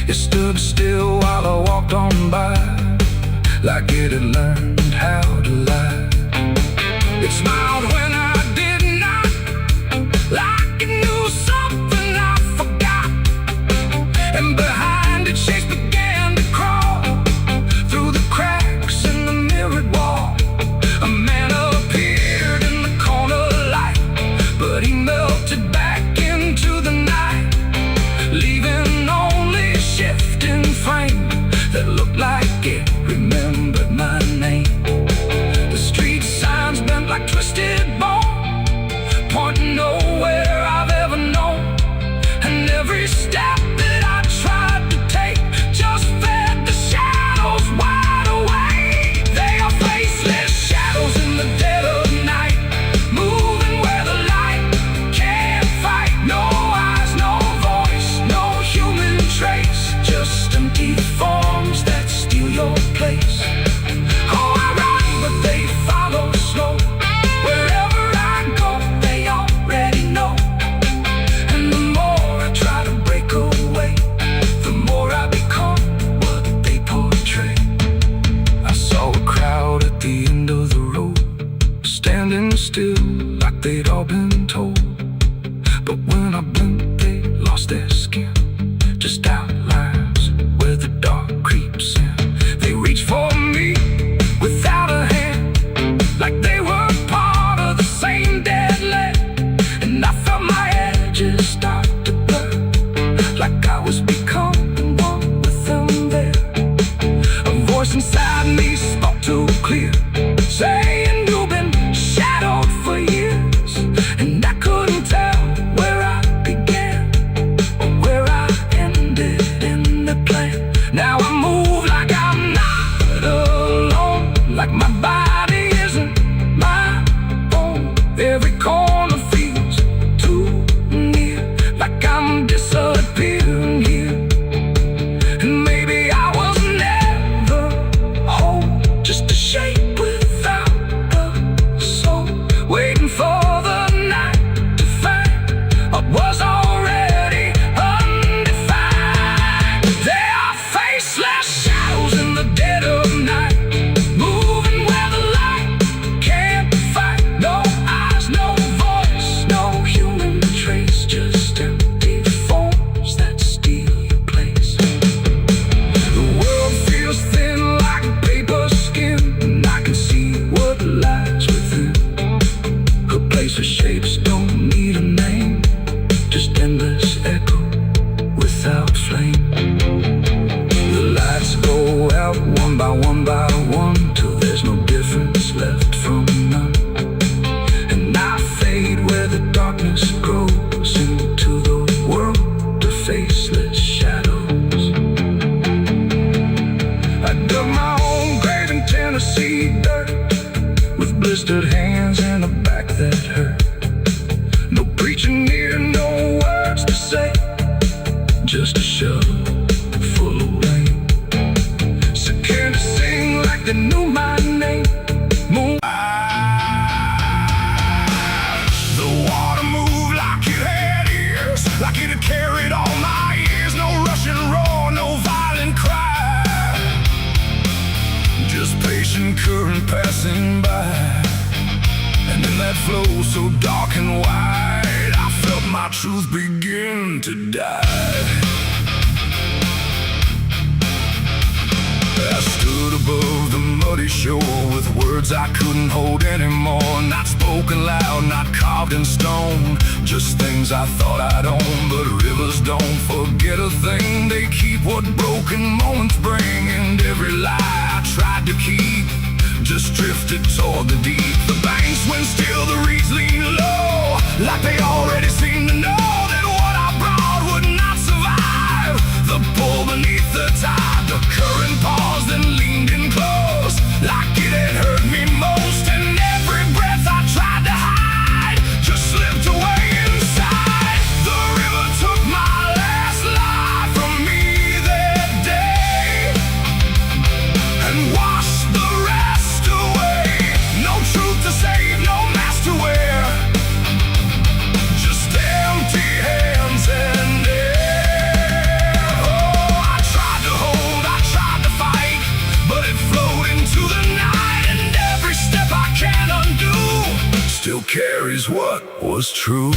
It stood still while I walked on by, like it had learned how to lie. It smiled when I did not, like it knew something I forgot. And behind it, shapes began to crawl through the cracks in the mirrored wall. A man appeared in the corner light, but he melted back into the night, leaving only a shifting frame that looked like it remembered my name. The street signs bent like twisted bone, pointing nowhere I've ever known. And every step that I tried to take just fell standing still like they'd all been told. But when I blinked, they lost their skin, just outlines where the dark creeps in. They reached for me without a hand, like they were part of the same dead land. And I felt my edges start to blur, like I was becoming one with them there. A voice inside me spoke too clear, saying you've been shadowed for years. And I couldn't tell where I began or where I ended in the plan. Now I move like I'm not alone, like my body isn't my own. Every corner feels too near, like I'm disappearing here. And maybe I was never whole, just a shape without a soul, waiting for the night to find what was already undefined. They are faceless shadows in the dead of night, moving where the light can't fight. No eyes, no voice, no human trace, just empty forms that steal your place. The world feels thin like paper skin, and I can see what lies within. A place of shapes don't need a name, just endless echo without flame. The lights go out one by one, till there's no difference left from none. And I fade where the darkness grows into the world of faceless shadows. I dug my own grave in Tennessee dirt, with blistered hands and a back that hurt. No preacher near, no words to say, just a shovel full of rain. Scared to sing like they knew my name. Moon. The water moved like it had ears, like it had carried all my years. No rushing roar, no violent cry, just patient current passing by. And in that flow so dark and wide, I felt my truth begin to die. I stood above the muddy shore with words I couldn't hold anymore. Not spoken loud, not carved in stone, just things I thought I'd own. But rivers don't forget a thing, they keep what broken moments bring. And every lie I tried to keep just drifted toward the deep. The banks went still, the reeds lean low, like they already seemed to know that what I brought would not survive the pull beneath the tide. The current paused and leaned in close, like it had hurt me most. And every breath I tried to hide just slipped away inside. The river took my last lie from me that day and washed the rest away. No truth to save, no mask to wear, just empty hands and air. Oh, I tried to hold, I tried to fight, but it flowed into the night. And every step I can't undo still carries what was true.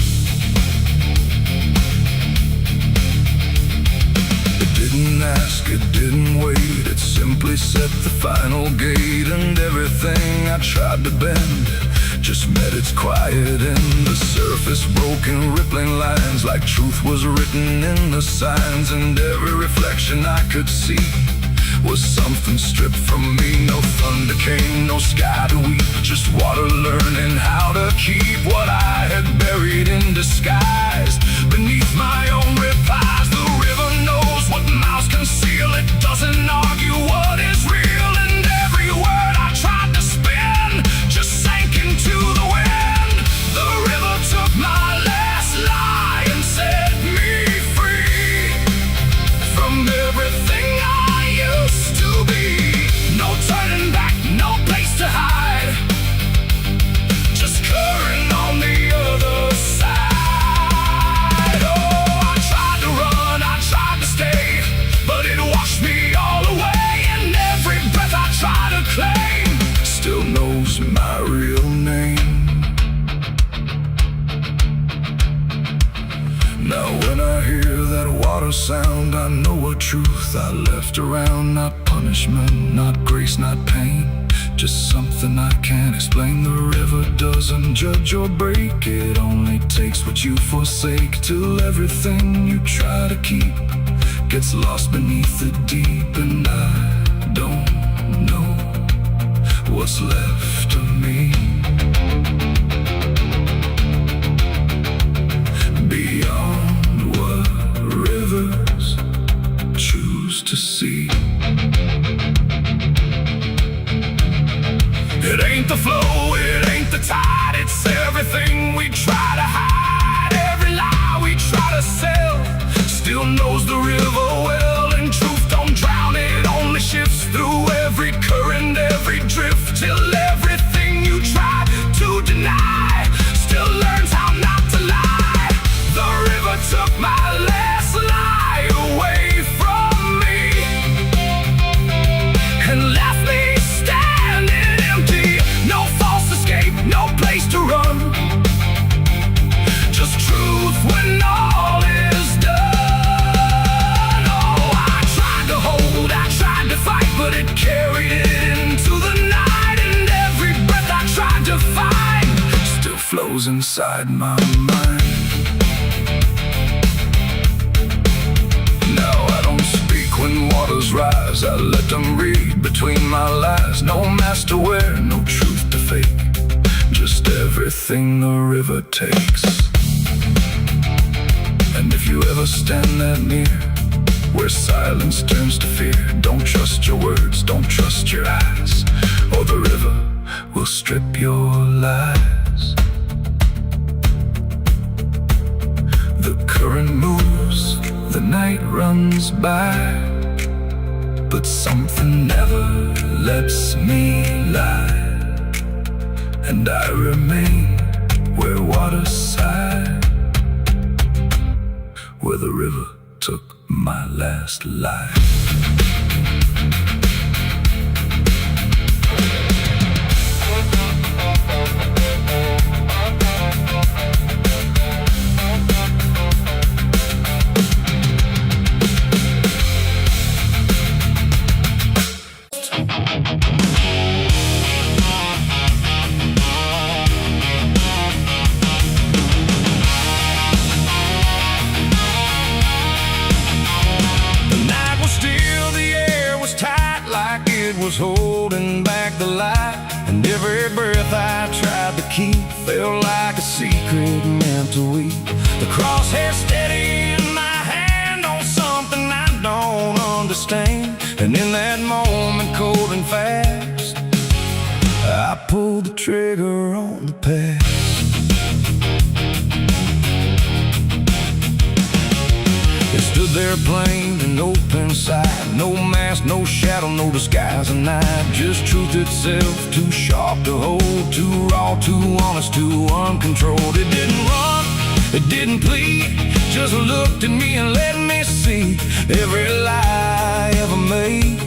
It didn't ask, it didn't wait, it simply set the final gate. And everything I tried to bend just met its quiet end. The surface broken, rippling lines, like truth was written in the signs. And every reflection I could see was something stripped from me. No thunder came, no sky to weep, just water learning how to keep what I had buried in disguise beneath my own reprise. The river knows what mouths conceal, it doesn't argue what is real. And every word I tried to spin just sank into the wind. The river took my last lie and set me free from everything I used to be. No turning back, no place to hide, just water sound, I know a truth I left around. Not punishment, not grace, not pain, just something I can't explain. The river doesn't judge or break, it only takes what you forsake, till everything you try to keep gets lost beneath the deep. And I don't know what's left of me beyond what rivers choose to see. It ain't the flow, it ain't the tide, it's everything we try to hide. Every lie we try to sell still knows the river well, and truth don't drown, it only shifts through every current, every drift, till everything you try to deny still learns how not to lie. The river took my last lie away from me and left me standing empty. No false escape, no place to run, just truth when all is done. Oh, I tried to hold, I tried to fight, but it carried it into the night. And every breath I tried to find still flows inside my mind. Now I don't speak when waters rise, I let them read between my lies. No mask to wear, no truth to fake, just everything the river takes. And if you ever stand that near, where silence turns to fear, don't trust your words, don't trust your eyes, or the river will strip your lies. The current moves, the night runs by, but something never lets me lie. And I remain where water sighed, where the river took my last life. Was holding back the light, and every breath I tried to keep felt like a secret meant to weep. The crosshair steady in my hand on something I don't understand, and in that moment, cold and fast, I pulled the trigger on the past. It stood there plain and open sight, no mask, no shadow, no disguise, and night, just truth itself, too sharp to hold, too raw, too honest, too uncontrolled. It didn't run, it didn't plead, just looked at me and let me see every lie I ever made,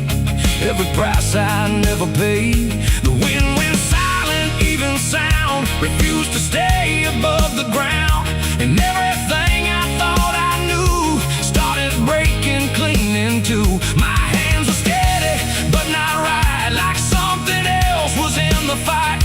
every price I never paid. The wind went silent, even sound refused to stay above the ground, and everything I thought I knew started breaking clean in two. My hands were steady, but not right, like something else was in the fight,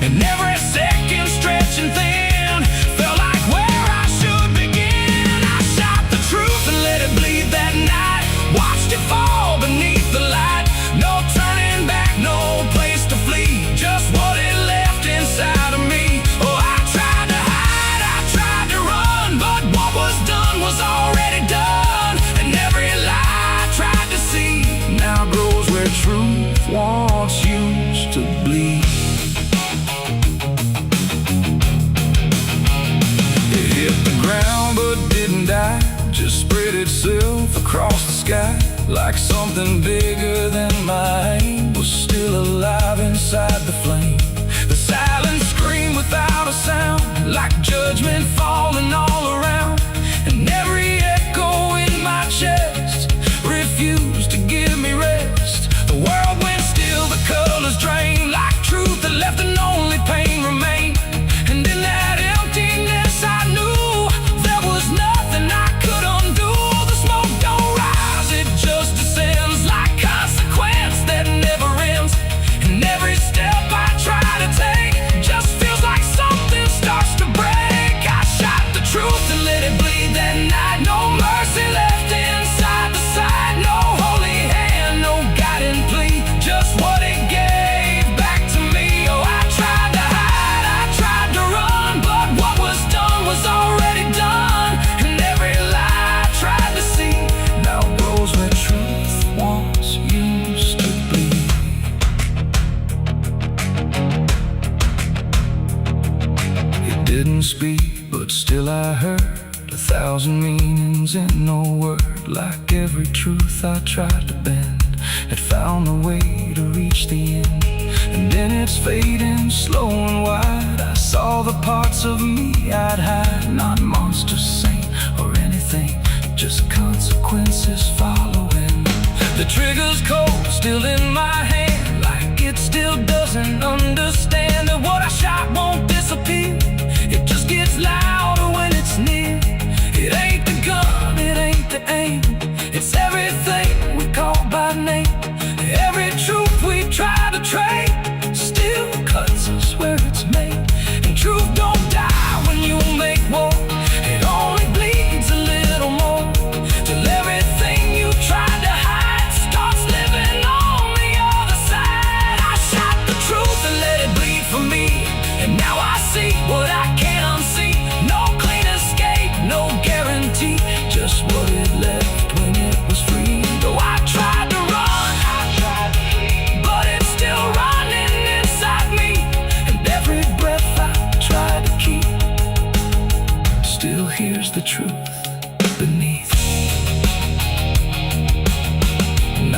and every second stretching thin felt like where I should begin. I shot the truth and let it bleed that night, watched it fall beneath the light. No turning back, no place to flee, just what it left inside of me. Oh, I tried to hide, I tried to run, but what was done was already done, and every lie I tried to see now grows where truth once used to bleed. It hit the ground but didn't die, just spread itself across the sky, like something bigger than my aim was still alive inside the flame. The silence screamed without a sound, like judgment falling all around, and every echo in my chest refused to give me rest. The world went still, the colors drained, like truth that left and only pain remained. And in that emptiness I knew there was nothing I could undo. The smoke didn't speak, but still I heard 1,000 meanings in no word. Like every truth I tried to bend had found a way to reach the end. And in its fading, slow and wide, I saw the parts of me I'd hide. Not monster, saint, or anything, just consequences following. The trigger's cold, still in my hand, like it still doesn't understand that what I shot won't disappear. It just gets louder when it's near. It ain't the gun, it ain't the aim, it's everything we call by name. Every truth we try to trade still cuts us where it's made. And truth don't die when you make war, it only bleeds a little more, till everything you tried to hide starts living on the other side. I shot the truth and let it bleed for me, and now I see what I can't unsee. No clean escape, no guarantee, just what it left when it was free. Though I tried to run, but it's still running inside me, and every breath I try to keep still hears the truth beneath.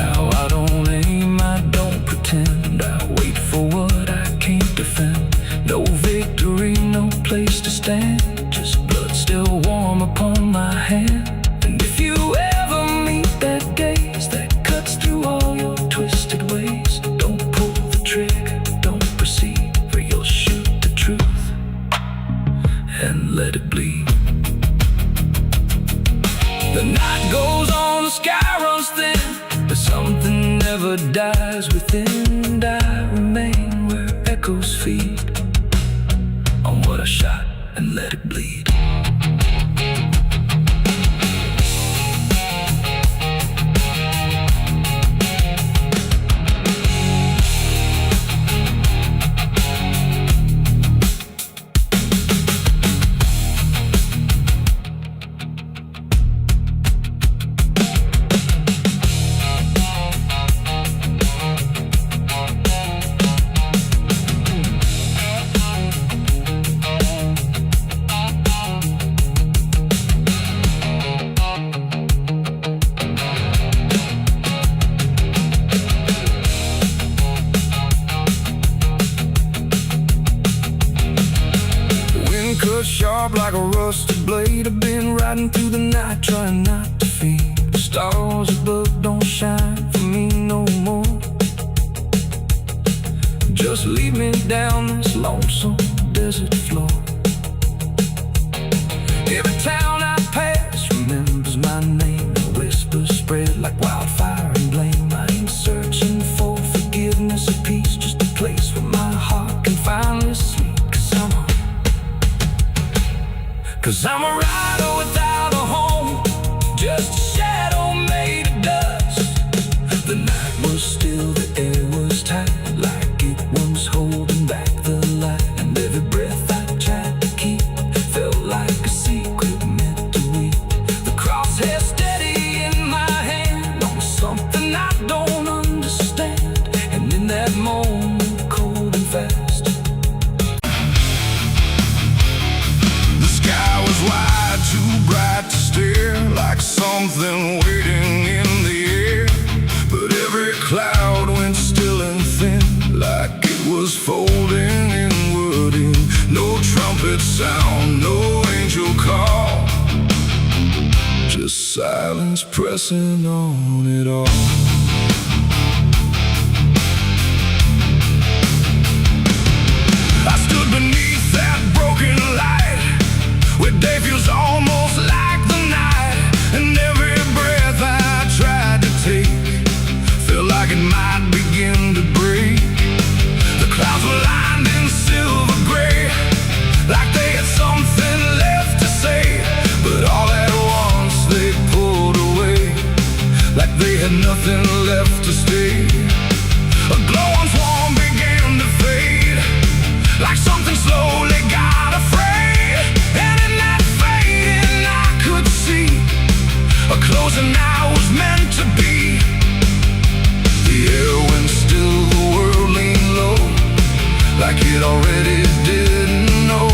Now I don't aim, I don't pretend, I wait for what I can't defend. No victory, no place to stand, just blood still warm upon my hand. And if you ever meet that gaze that cuts through all your twisted ways, don't pull the trigger, don't proceed, for you'll shoot the truth and let it bleed. The night goes on, the sky runs thin, but something never dies within. And I remain where echoes feed on what I shot and let it bleed. Cut sharp like a rusted blade, I've been riding through the night trying not to fade. The stars above don't shine for me no more. Just lead me down this lonesome desert floor. Every town I pass remembers my name, and whispers spread like wildfire and blame. I ain't searching for forgiveness or peace, just a place where my heart can finally sleep. Cause I'm a rider without a home, just a shadow made of dust. The night was still, the air was tight, like it was holding back the light. And every breath I tried to keep felt like a secret meant to weep. The crosshair steady in my hand on something I don't understand. And in that moment, cold and fast, wide, too bright to stare, like something waiting in the air. But every cloud went still and thin, like it was folding inward in. No trumpet sound, no angel call, just silence pressing on it all. I stood beneath that broken light, where day feels almost like the night. And every breath I tried to take felt like it might begin to break. The clouds were lined in silver gray, like they had something left to say. But all at once they pulled away, like they had nothing left to stay. A glow once warm began to fade, like something slowly got afraid. And in that fading I could see a closing I was meant to be. The air went still, the world leaned low, like it already didn't know.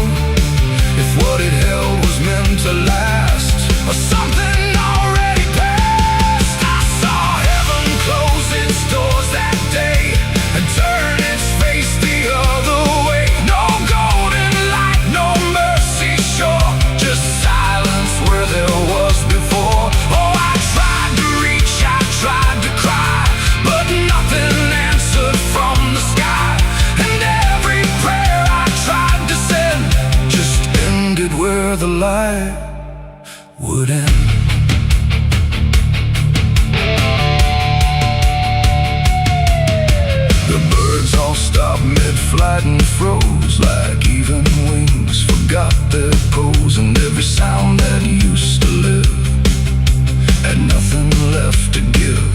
night would end. The birds all stopped mid-flight and froze, like even wings forgot their pose. And every sound that used to live had nothing left to give.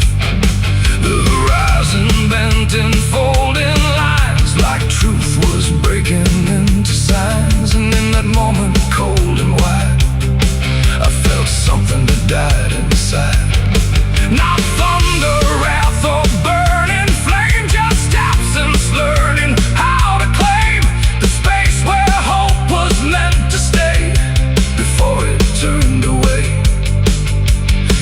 The horizon bent in folding lines, like truth was breaking into signs. And in that moment, cold and wide, I felt something that died inside. Not thunder, wrath, or burning flame, just absence learning how to claim the space where hope was meant to stay before it turned away.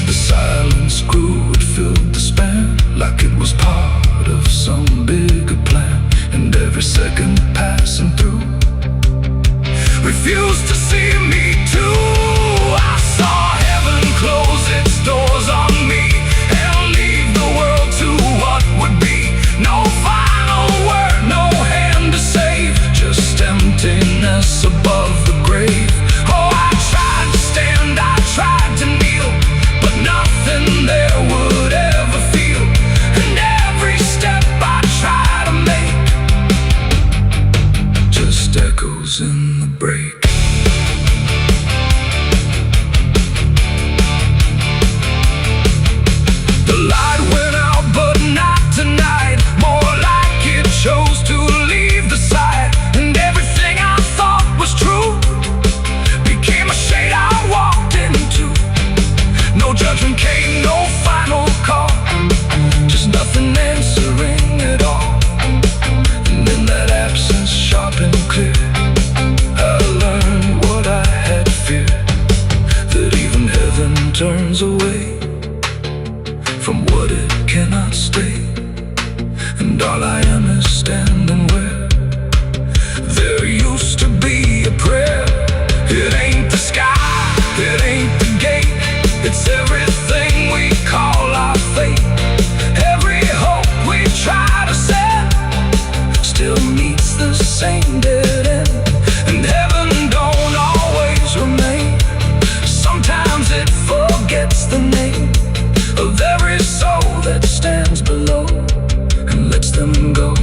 The silence grew, it filled the span, like it was part of some bigger plan. And every second passing through refused to see me too. I saw heaven close its doors on me and leave the world to what would be. No final word, no hand to save, just emptiness above the grave. Oh, I tried to stand, I tried to kneel, but nothing there would ever feel. And every step I try to make just echoes in the break. The light went out, but not tonight. More like it chose to leave the sight. And everything I thought was true became a shade I walked into. No judgment came, no final call, just nothing answering at all. And in that absence, sharp and clear, I learned what I had feared, that even heaven turns away from what it cannot stay. And all I am is standing where there used to be a prayer. It ain't the sky, it ain't the gate, it's everything we call our fate. Every hope we try to set still meets the same dead end. And heaven don't always remain, sometimes it forgets the name of every soul that stands below and lets them go.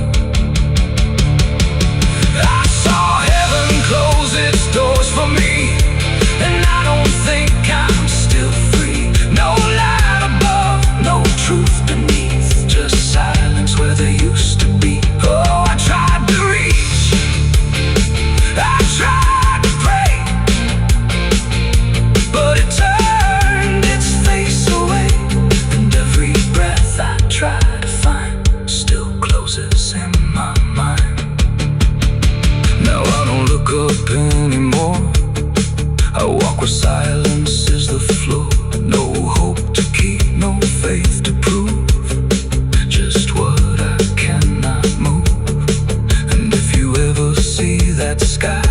I saw heaven close its doors for me, and I don't think I'm still free. No light above, no truth beneath, just silence where there used to be. Oh, I tried to reach, I tried to pray, but it turned its face away. And every breath I try to find still closes in my mind. Now I don't look up anymore, I walk where silence is the floor. No hope to keep, no faith to prove, just what I cannot move. And if you ever see that sky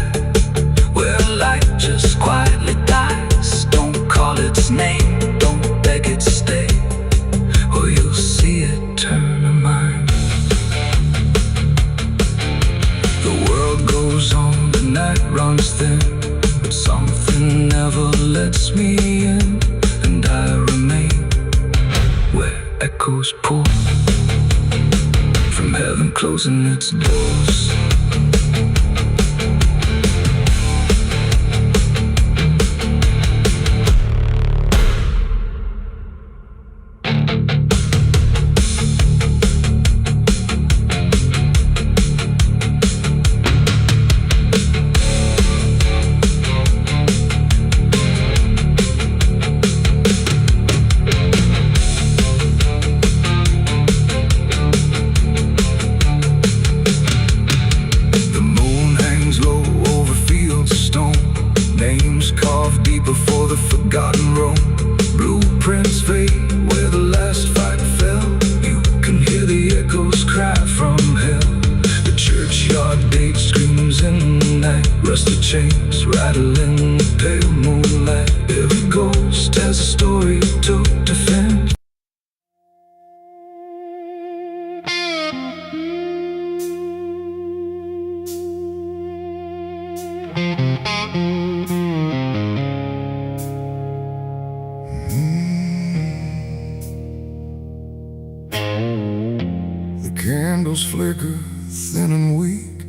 where light just quietly dies, don't call its name, don't beg it stay, or you'll see it turn a mind. The world goes on, the night runs thin, but something never lets me in. And I remain where echoes pour from heaven closing its doors. Rusty chains rattling in the pale moonlight. Every ghost has a story to defend. candles flicker thin and weak,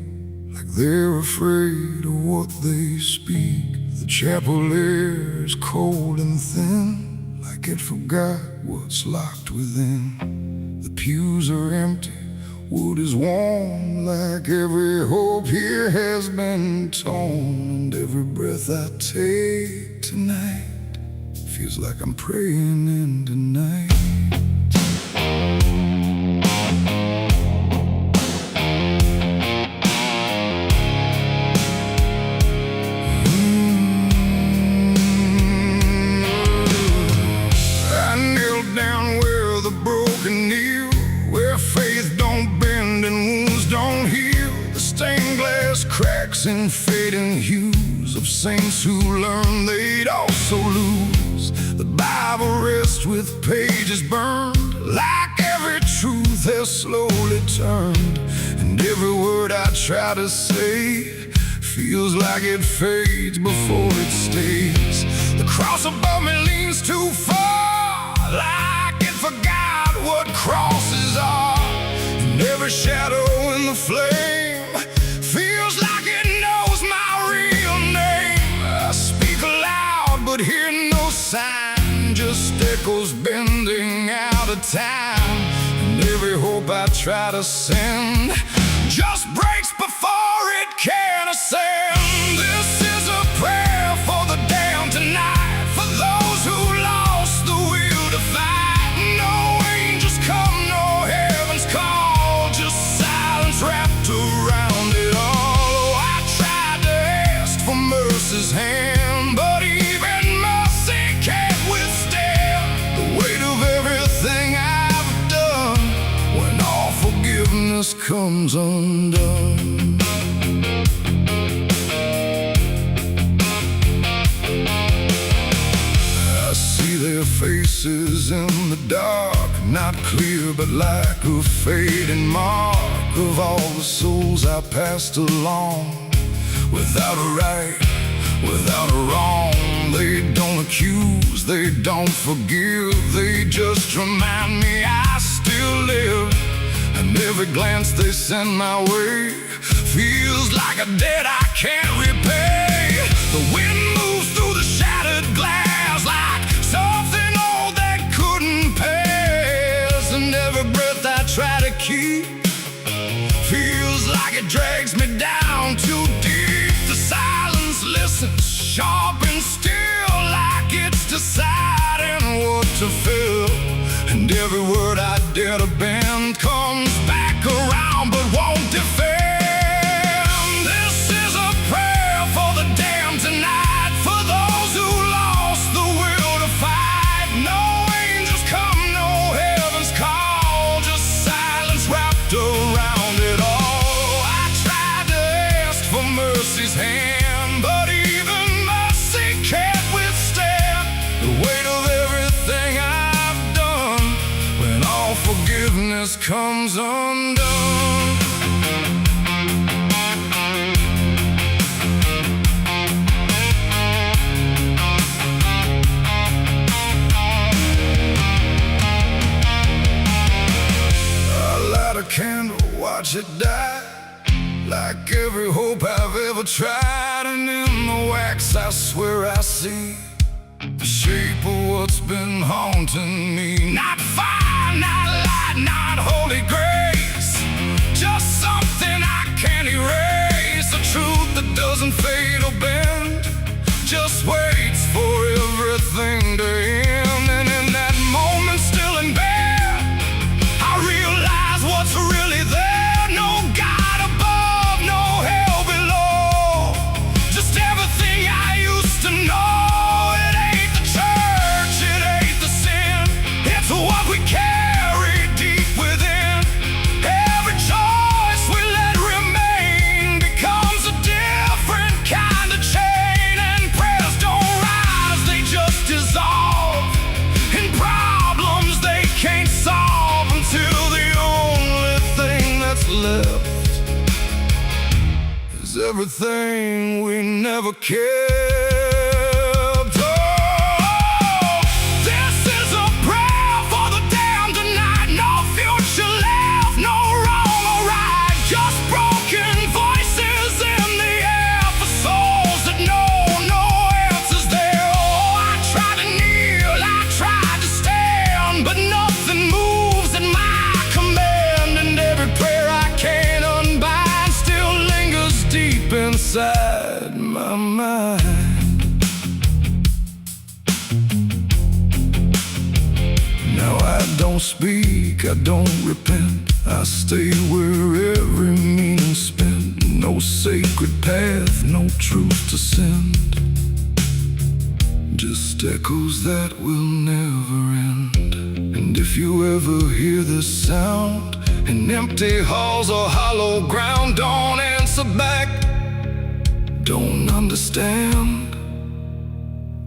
like they're afraid of what they speak. The chapel air is cold and thin, like it forgot what's locked within. The pews are empty, wood is warm, like every hope here has been torn. And every breath I take tonight feels like I'm praying into night. I kneel down where the broken kneel, where faith don't bend and wounds don't heal. The stained glass cracks and fading hues of saints who learned they'd also lose. The Bible rests with pages burned, like every truth has slowly turned. And every word I try to say feels like it fades before it stays. The cross above me leans too far, like it forgot what crosses are. And every shadow in the flame feels like it knows my real name. I speak aloud but hear no sign, just echoes bending out of time. And every hope I try to send just breaks before it can ascend. This is a prayer for the damned tonight, for those who lost the will to fight. No angels come, no heaven's call, just silence wrapped around it all. Oh, I tried to ask for mercy's hand, but even mercy can't withstand the weight of everything I've done when all forgiveness comes undone. I see their faces in the dark, not clear but like a fading mark of all the souls I passed along. Without a right, without a wrong, they don't accuse, they don't forgive, they just remind me I still live. And every glance they send my way feels like a debt I can't repay. The wind moves through the shattered glass like something old that couldn't pass. And every breath I try to keep feels like it drags me down too deep. The silence listens, sharp and still, like it's deciding what to feel. And every word I dare to bend comes back around but won't defend. This is a prayer for the damned tonight, for those who lost the will to fight. No angels come, no heaven's call, just silence wrapped around it all. I tried to ask for mercy's hand, but even mercy can't withstand the weight of everything I've done when all forgiveness comes undone. I light a candle, watch it die, like every hope I've ever tried. And in the wax I swear I see the shape of what's been haunting me. Not fire, not light, not holy grace, just something I can't erase. A truth that doesn't fade or bend, just waits for everything to end. And in that moment, still in bed, I realize what's really there. No God above, no hell below, just everything I used to know. It ain't the church, it ain't the sin, it's what we carry deep within. Every choice we let remain becomes a different kind of chain. And prayers don't rise, they just dissolve in problems they can't solve, until the only thing that's left is everything we never kept. Oh, this is a prayer for the damned tonight. No future left, no wrong or my mind. Now I don't speak, I don't repent. I stay where every meaning's spent. No sacred path, no truth to send. Just echoes that will never end. And if you ever hear this sound in empty halls or hollow ground, don't answer back. Don't understand,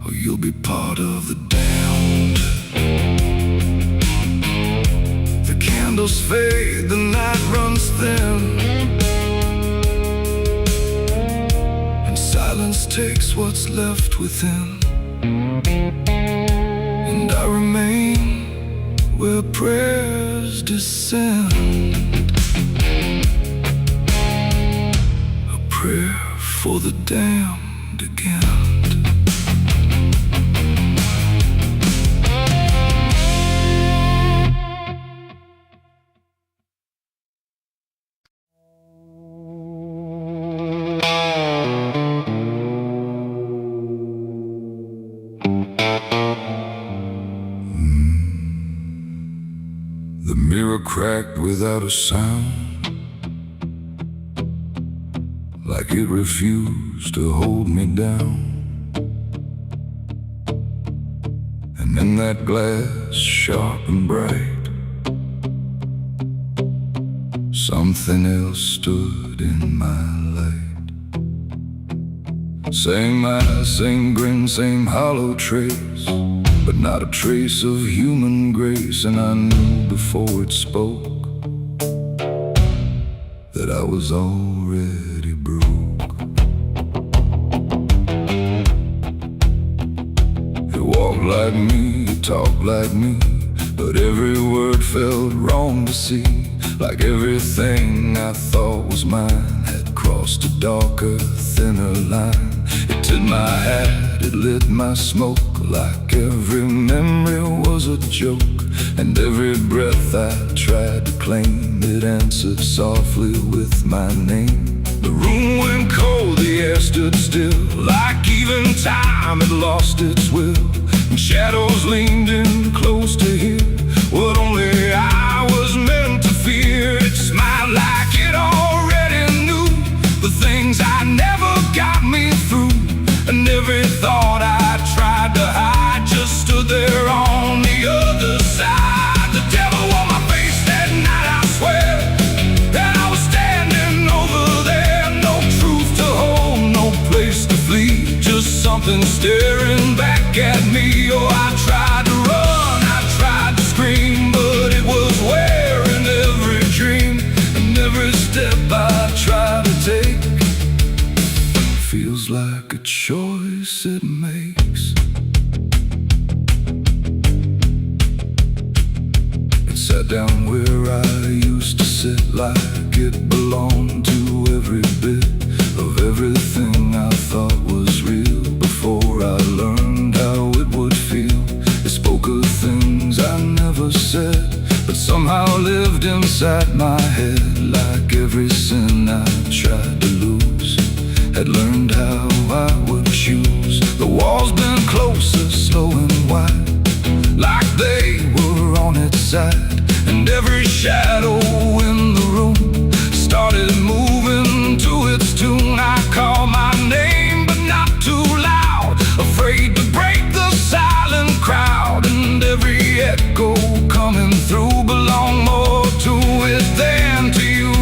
or you'll be part of the damned. The candles fade, the night runs thin, and silence takes what's left within. And I remain where prayers descend, a prayer for the damned again. The mirror cracked without a sound, like it refused to hold me down. And in that glass, sharp and bright, something else stood in my light. Same eyes, same grin, same hollow trace, but not a trace of human grace. And I knew before it spoke that I was already broke. It walked like me, it talked like me, but every word felt wrong to see. Like everything I thought was mine had crossed a darker, thinner line. It did my hat, it lit my smoke, like every memory was a joke. And every breath I tried to claim, it answered softly with my name. The room went cold, the air stood still, like even time had lost its will. And shadows leaned in close to hear what only I was meant to fear. It smiled like it already knew the things I never got me through. And every thought I tried to hide just stood there on the other side. The devil on my face that night, I swear, and I was standing over there. No truth to hold, no place to flee, just something staring back at me. Oh, I tried to run, I tried to scream, but it was wearing every dream. And every step I tried to take feels like a choice it makes. It sat down where I used to sit, like it belonged to every bit of everything I thought was real. Before I learned how it would feel, it spoke of things I never said, but somehow lived inside my head. Like every sin I tried to lose, had learned how I would choose. The walls bent closer, slow and wide, like they were on its side. And every shadow in the room started moving to its tune. I called my name, but not too loud, afraid to break the silent crowd. And every echo coming through belonged more to it than to you.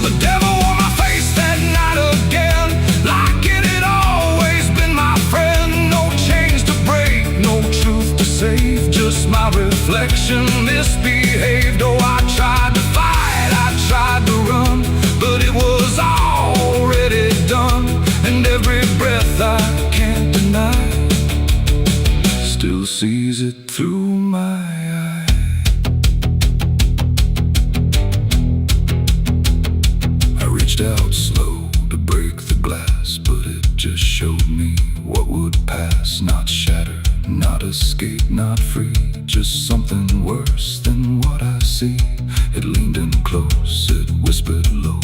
The devil on my face that night again, like it had always been my friend. No chains to break, no truth to save, just my reflection misbehaved. Oh, I tried to fight, I tried to run, but it was already done. And every breath I can't deny still sees it through my eye. I reached out slow to break the glass, but it just showed me what would pass. Not shatter, not escape, not free, just something worse than what I see. It leaned in close, it whispered low,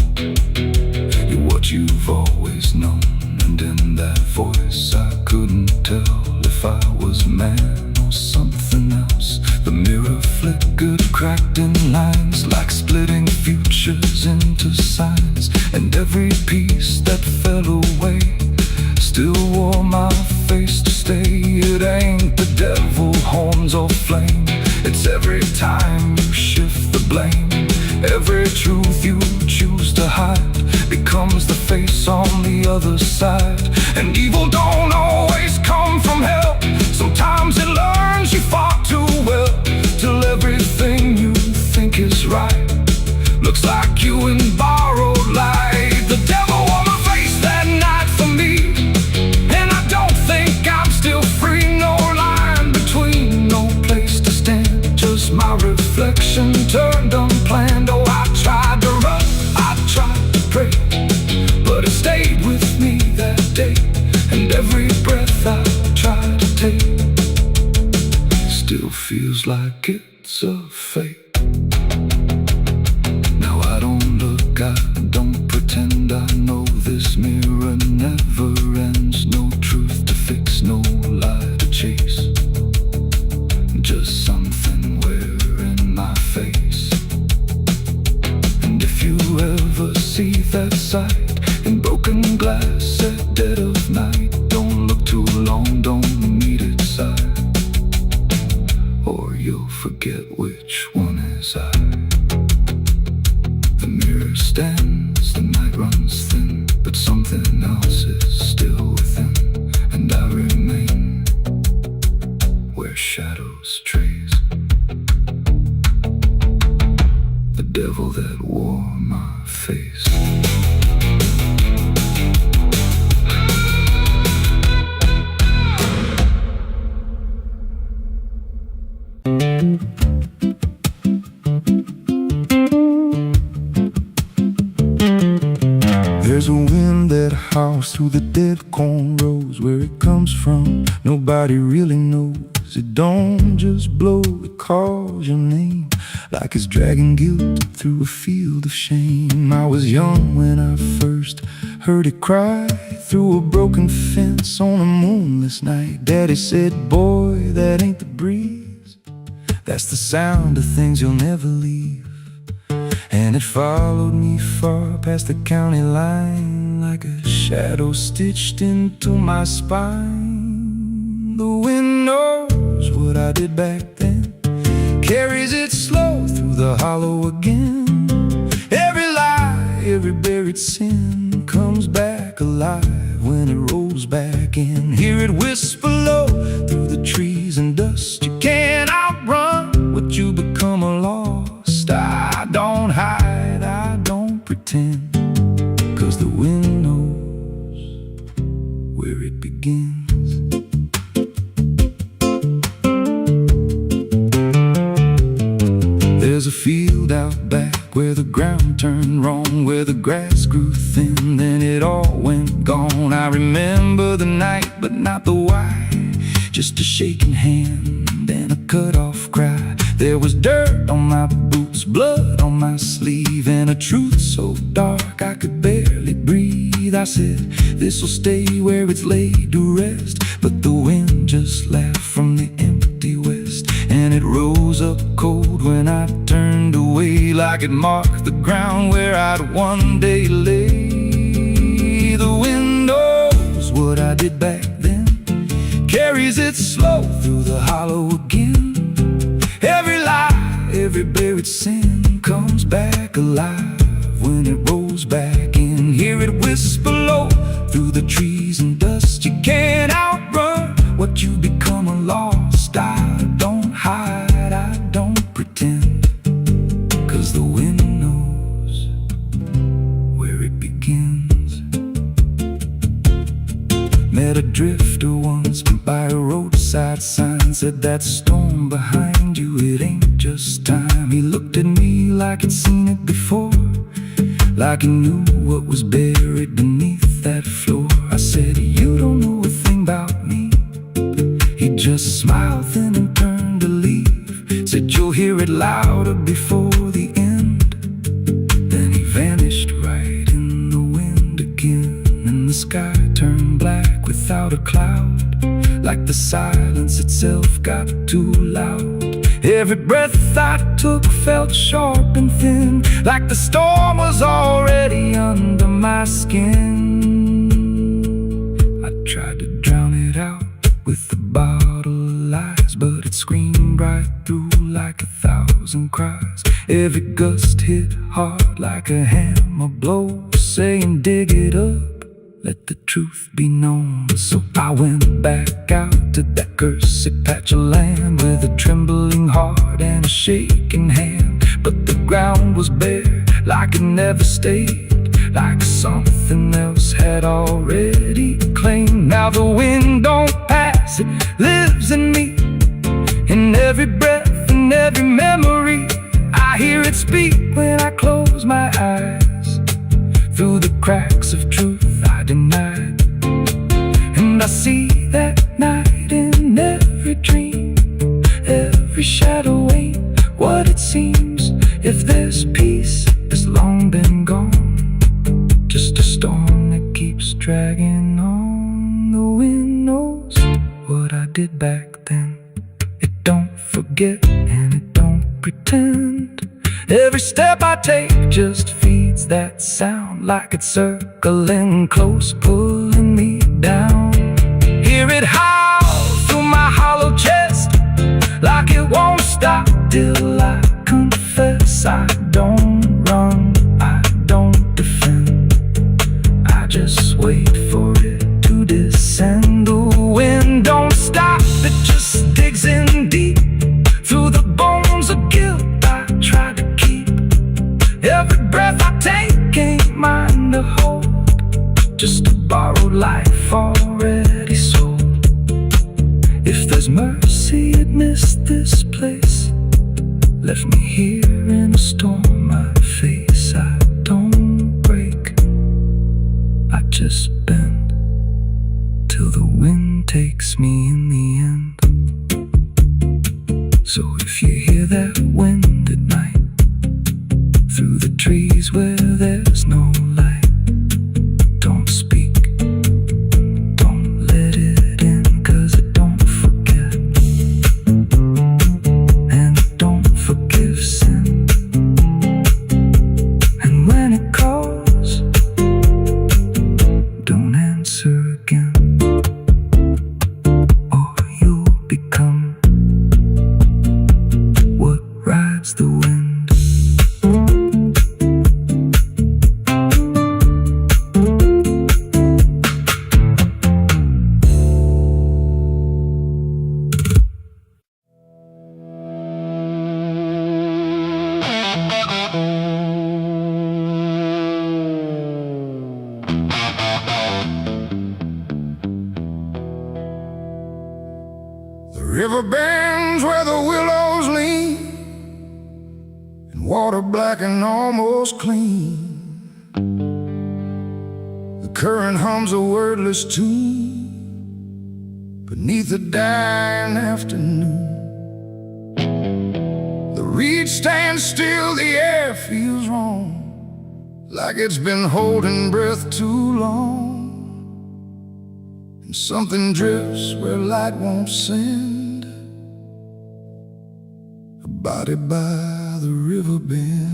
you're what you've always known. And in that voice I couldn't tell if I was man or something else. The mirror flickered, cracked in lines, like splitting futures into signs. And every piece that fell away still wore my face to stay. It ain't the devil, horns or flame. It's every time you shift the blame. Every truth you choose to hide becomes the face on the other side. And evil don't always come from hell. Sometimes it learns you fought too well, till everything you think is right looks like you in borrowed light. The devil wore my face that night for me, and I don't think I'm still free. No line between, no place to stand, just my reflection turned unplanned. Oh, I tried to run, I tried to pray, but it stayed with me that day. And every breath I try to take still feels like it's a fate. Now I don't look, I don't pretend. I know this mirror never ends. No truth to fix, no lie to chase, just something wearing my face. And if you ever see that sight in broken glass at dead of night, don't look too long, don't meet its side, or you'll forget which one is I. The mirror stands, the night runs thin, but something else is still within. And I remain where shadows trace. The devil that wore my face. There's a wind that howls through the dead corn rows. Where it comes from, nobody really knows. It don't just blow, it calls your name, like it's dragging guilt through a field of shame. I was young when I first heard it cry through a broken fence on a moonless night. Daddy said, boy, that ain't the breeze, that's the sound of things you'll never leave. And it followed me far past the county line, like a shadow stitched into my spine. The wind knows what I did back then, carries it slow through the hollow again. Every lie, every buried sin comes back alive when it rolls back in. Hear it whisper low through the trees and dust. You can't outrun what you become lost. I don't hide, I don't pretend, 'cause the wind knows where it begins. There's a field out back where the ground turned wrong, where the grass grew thin, then it all went gone. I remember the night, but not the why, just a shaking hand and a cut-off cry. There was dirt on my boots, blood on my sleeve, and a truth so dark I could barely breathe. I said, this'll stay where it's laid to rest, but the wind just laughed from the empty west, and it rose up cold when I turned away, like it marked the ground where I'd one day lay. The wind knows what I did back then, carries it slow through the hollow again. Every lie, every buried sin comes back alive when it rolls back in. Hear it whisper low through the trees and dust. You can't outrun what you become lost. I don't hide, I don't pretend, 'cause the wind knows where it begins. Met a drifter once by a roadside sign, said that storm behind you, it ain't just time. He looked at me like he'd seen it before, like he knew what was buried beneath that floor. I said, you don't know a thing about me. He just smiled then and turned to leave, said you'll hear it louder before the end. Then he vanished right in the wind again, and the sky turned without a cloud, like the silence itself got too loud. Every breath I took felt sharp and thin, like the storm was already under my skin. I tried to drown it out with a bottle of lies, but it screamed right through like 1,000 cries. Every gust hit hard like a hammer blow, saying dig it up, let the truth be known. So I went back out to that cursed patch of land with a trembling heart and a shaking hand. But the ground was bare, like it never stayed, like something else had already claimed. Now the wind don't pass, it lives in me, in every breath and every memory. I hear it speak when I close my eyes, through the cracks of truth I denied. And I see that night in every dream, every shadow ain't what it seems. If there's peace, it's long been gone, just a storm that keeps dragging on. The wind knows what I did back then. It don't forget and it don't pretend. Every step I take just feeds that sound, like it's circling close, pulling me down. Hear it howl through my hollow chest, like it won't stop till I confess. I don't run, I don't defend, I just wait for it to descend. The wind don't stop, it just digs in deep, through the bones of guilt I try to keep. Every breath I take ain't mine to hold, just a borrowed life already sold. If there's mercy, it missed this place, left me here in a storm I face. I don't break, I just bend, till the wind takes me in the end. So if you hear that wind at night, through the trees where there's no light, don't speak, don't let it in, 'cause it don't forget, and it don't forgive sin. And when it calls, don't answer again, or you'll become what rides the wind. The river bends where the willows lean, and water black and almost clean. The current hums a wordless tune beneath the dying afternoon. The reed stands still, the air feels wrong, like it's been holding breath too long. And something drifts where light won't send, a body by the river bend.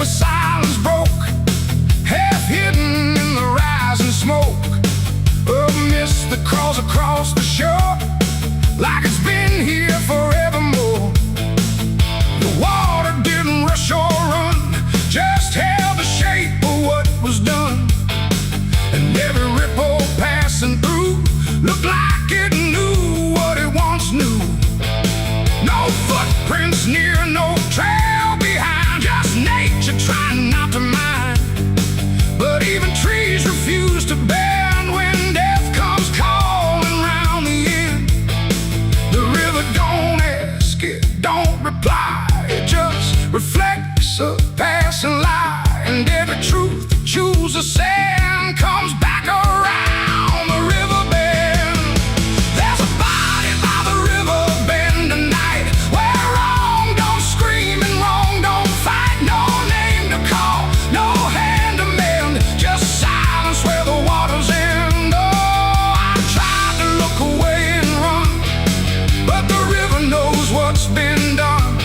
Silence broke, half hidden it don't reply. It just reflects a passing lie. And every truth that chooses sand comes back around the river bend. There's a body by the river bend tonight, where wrong don't scream and wrong don't fight. No name to call, no hand to mend, just silence where the waters end. Oh, I tried to look away and run, but the river knows what's been done.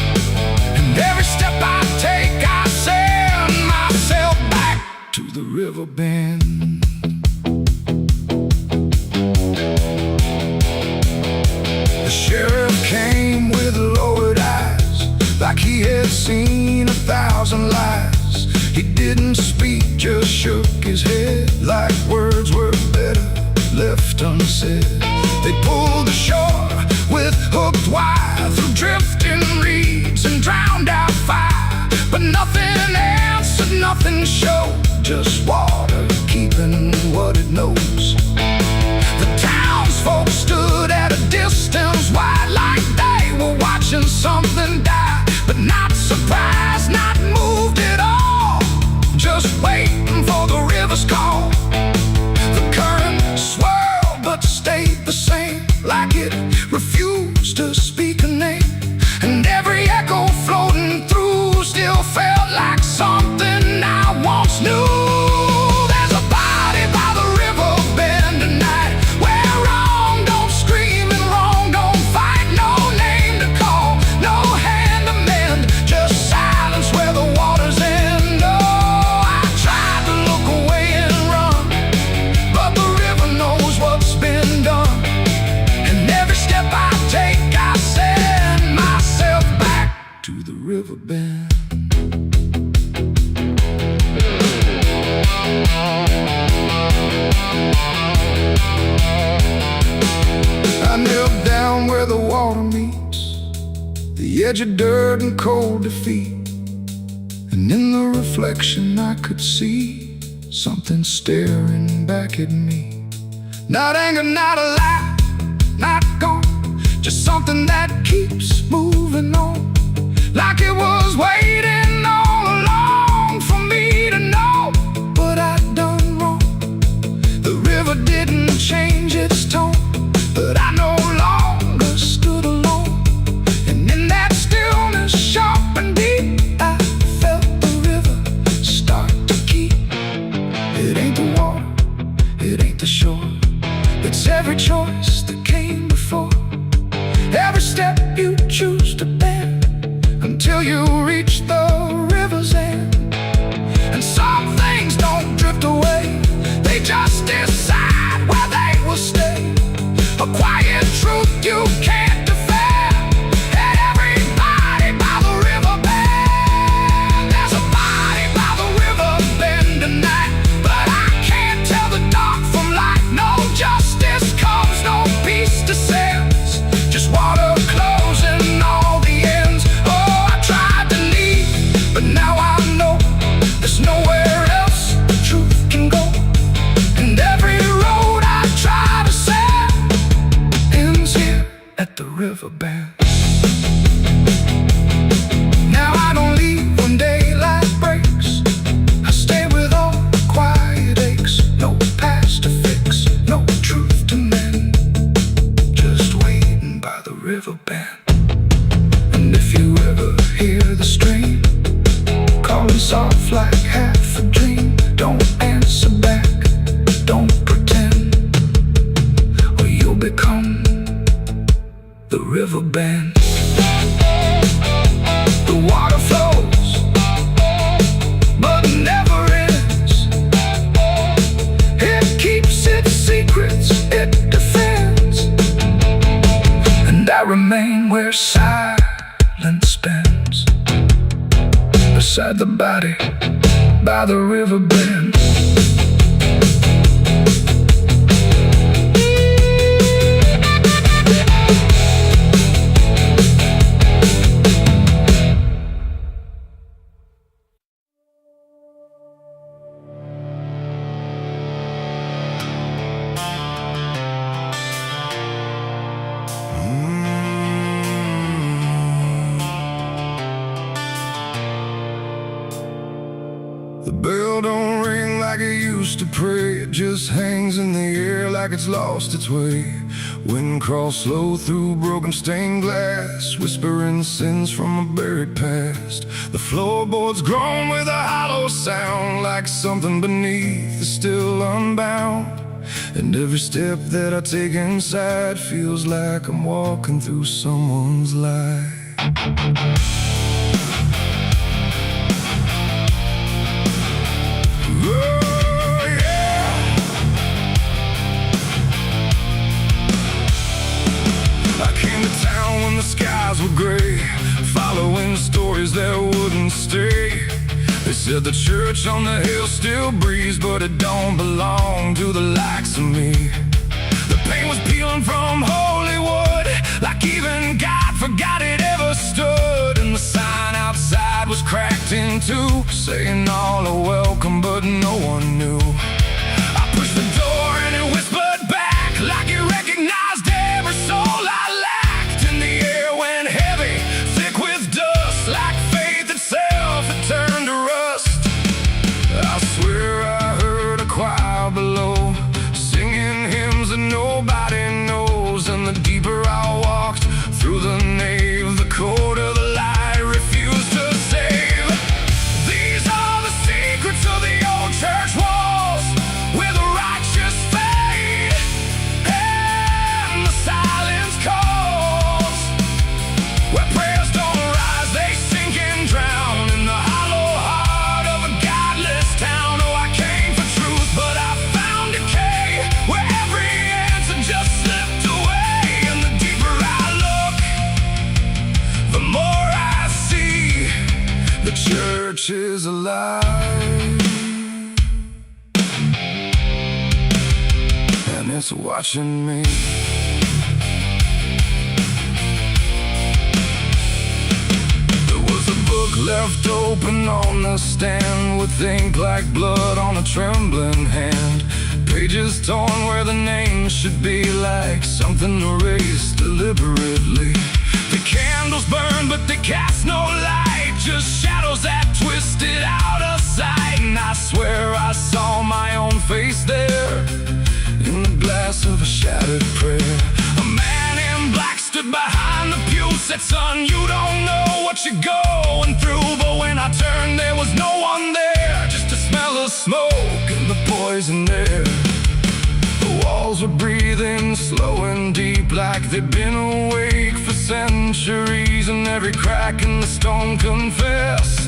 And every step I take, I send myself back to the river bend. The sheriff came with lowered eyes, like he had seen 1,000 lies. He didn't speak, just shook his head, like words were better left unsaid. They pulled ashore with hooked wire through drifting reeds and drowned out fire, but nothing answered, nothing showed, just water keeping what it knows. The townsfolk stood at a distance wide, like they were watching something die, but not surprised, not moved at all, just waiting for the river's call. The current swirled but stayed the same, like it refused to speak a name. And every echo floating through still felt like something I once knew. There's a body by the river bend tonight, where wrong don't scream and wrong don't fight. No name to call, no hand to mend, just silence where the waters end. Oh, I tried to look away and run, but the river knows what's been done. And every step I take, I send myself back to the river bend. I knelt down where the water meets the edge of dirt and cold defeat, and in the reflection I could see something staring back at me. Not anger, not a lie, not gone, just something that keeps moving on, like it was waiting all along for me to know what I'd done wrong. The river didn't change its tone, but I no longer stood alone. And in that stillness, sharp and deep, I felt the river start to keep. It ain't the water, it ain't the shore, it's every choice that came before, every step you choose to bend, until you reach the river's end. And some things don't drift away, they just decide where they will stay. A quiet truth you can't defend, and everybody by the river bend. There's a body by the river bend tonight, but I can't tell the dark from light. No justice comes, no peace descends, just water closing all the ends. Oh, I tried to leave, but now I know there's nowhere else the truth can go. And every road I try to set ends here at the river bend. Now I don't leave when daylight breaks, I stay with all the quiet aches. No past to fix, no truth to mend, just waiting by the river bend. And if you ever hear the stream calling soft like half a dream, don't answer back, don't pretend, or you'll become the river bend. The water flows, but never ends. It keeps its secrets, it defends, and I remain where silence spends, beside the body by the river bend. The bell don't ring like it used to pray. It just hangs in the air like it's lost its way. Wind crawls slow through broken stained glass, whispering sins from a buried past. The floorboards groan with a hollow sound, like something beneath is still unbound. And every step that I take inside feels like I'm walking through someone's life. Oh, yeah. I came to town when the skies were gray, following stories that wouldn't stay. They said the church on the hill still breathes, but it don't belong to the likes of me. The paint was peeling from Hollywood, like even God forgot it ever stood. And the sign outside was cracked in two, saying all are welcome, but no one knew. I pushed the door and it whispered back, like it recognized every soul I lacked. And the air went heavy, thick with dust, like faith itself had turned to rust. I swear I heard a choir below, singing hymns that nobody knows. And the deeper I walked through the nave, the colder the light refused to save. These are the secrets of the old church walls, where the righteous fade and the silence calls, where prayers don't rise, they sink and drown in the hollow heart of a godless town. Oh, I came for truth, but I found decay, where every answer just slipped away. And the deeper I look, the more I see the church is alive, and it's watching me. There was a book left open on the stand, with ink like blood on a trembling hand. Pages torn where the name should be, like something erased deliberately. The candles burn, but they cast no light, just shadows that twisted out of sight. And I swear I saw my own face there, in the glass of a shattered prayer. A man in black stood behind the pew, said, son, you don't know what you're going through. But when I turned, there was no one there, just a smell of smoke and the poison air. The walls were breathing slow and deep, like they'd been awake for centuries. And every crack in the stone confessed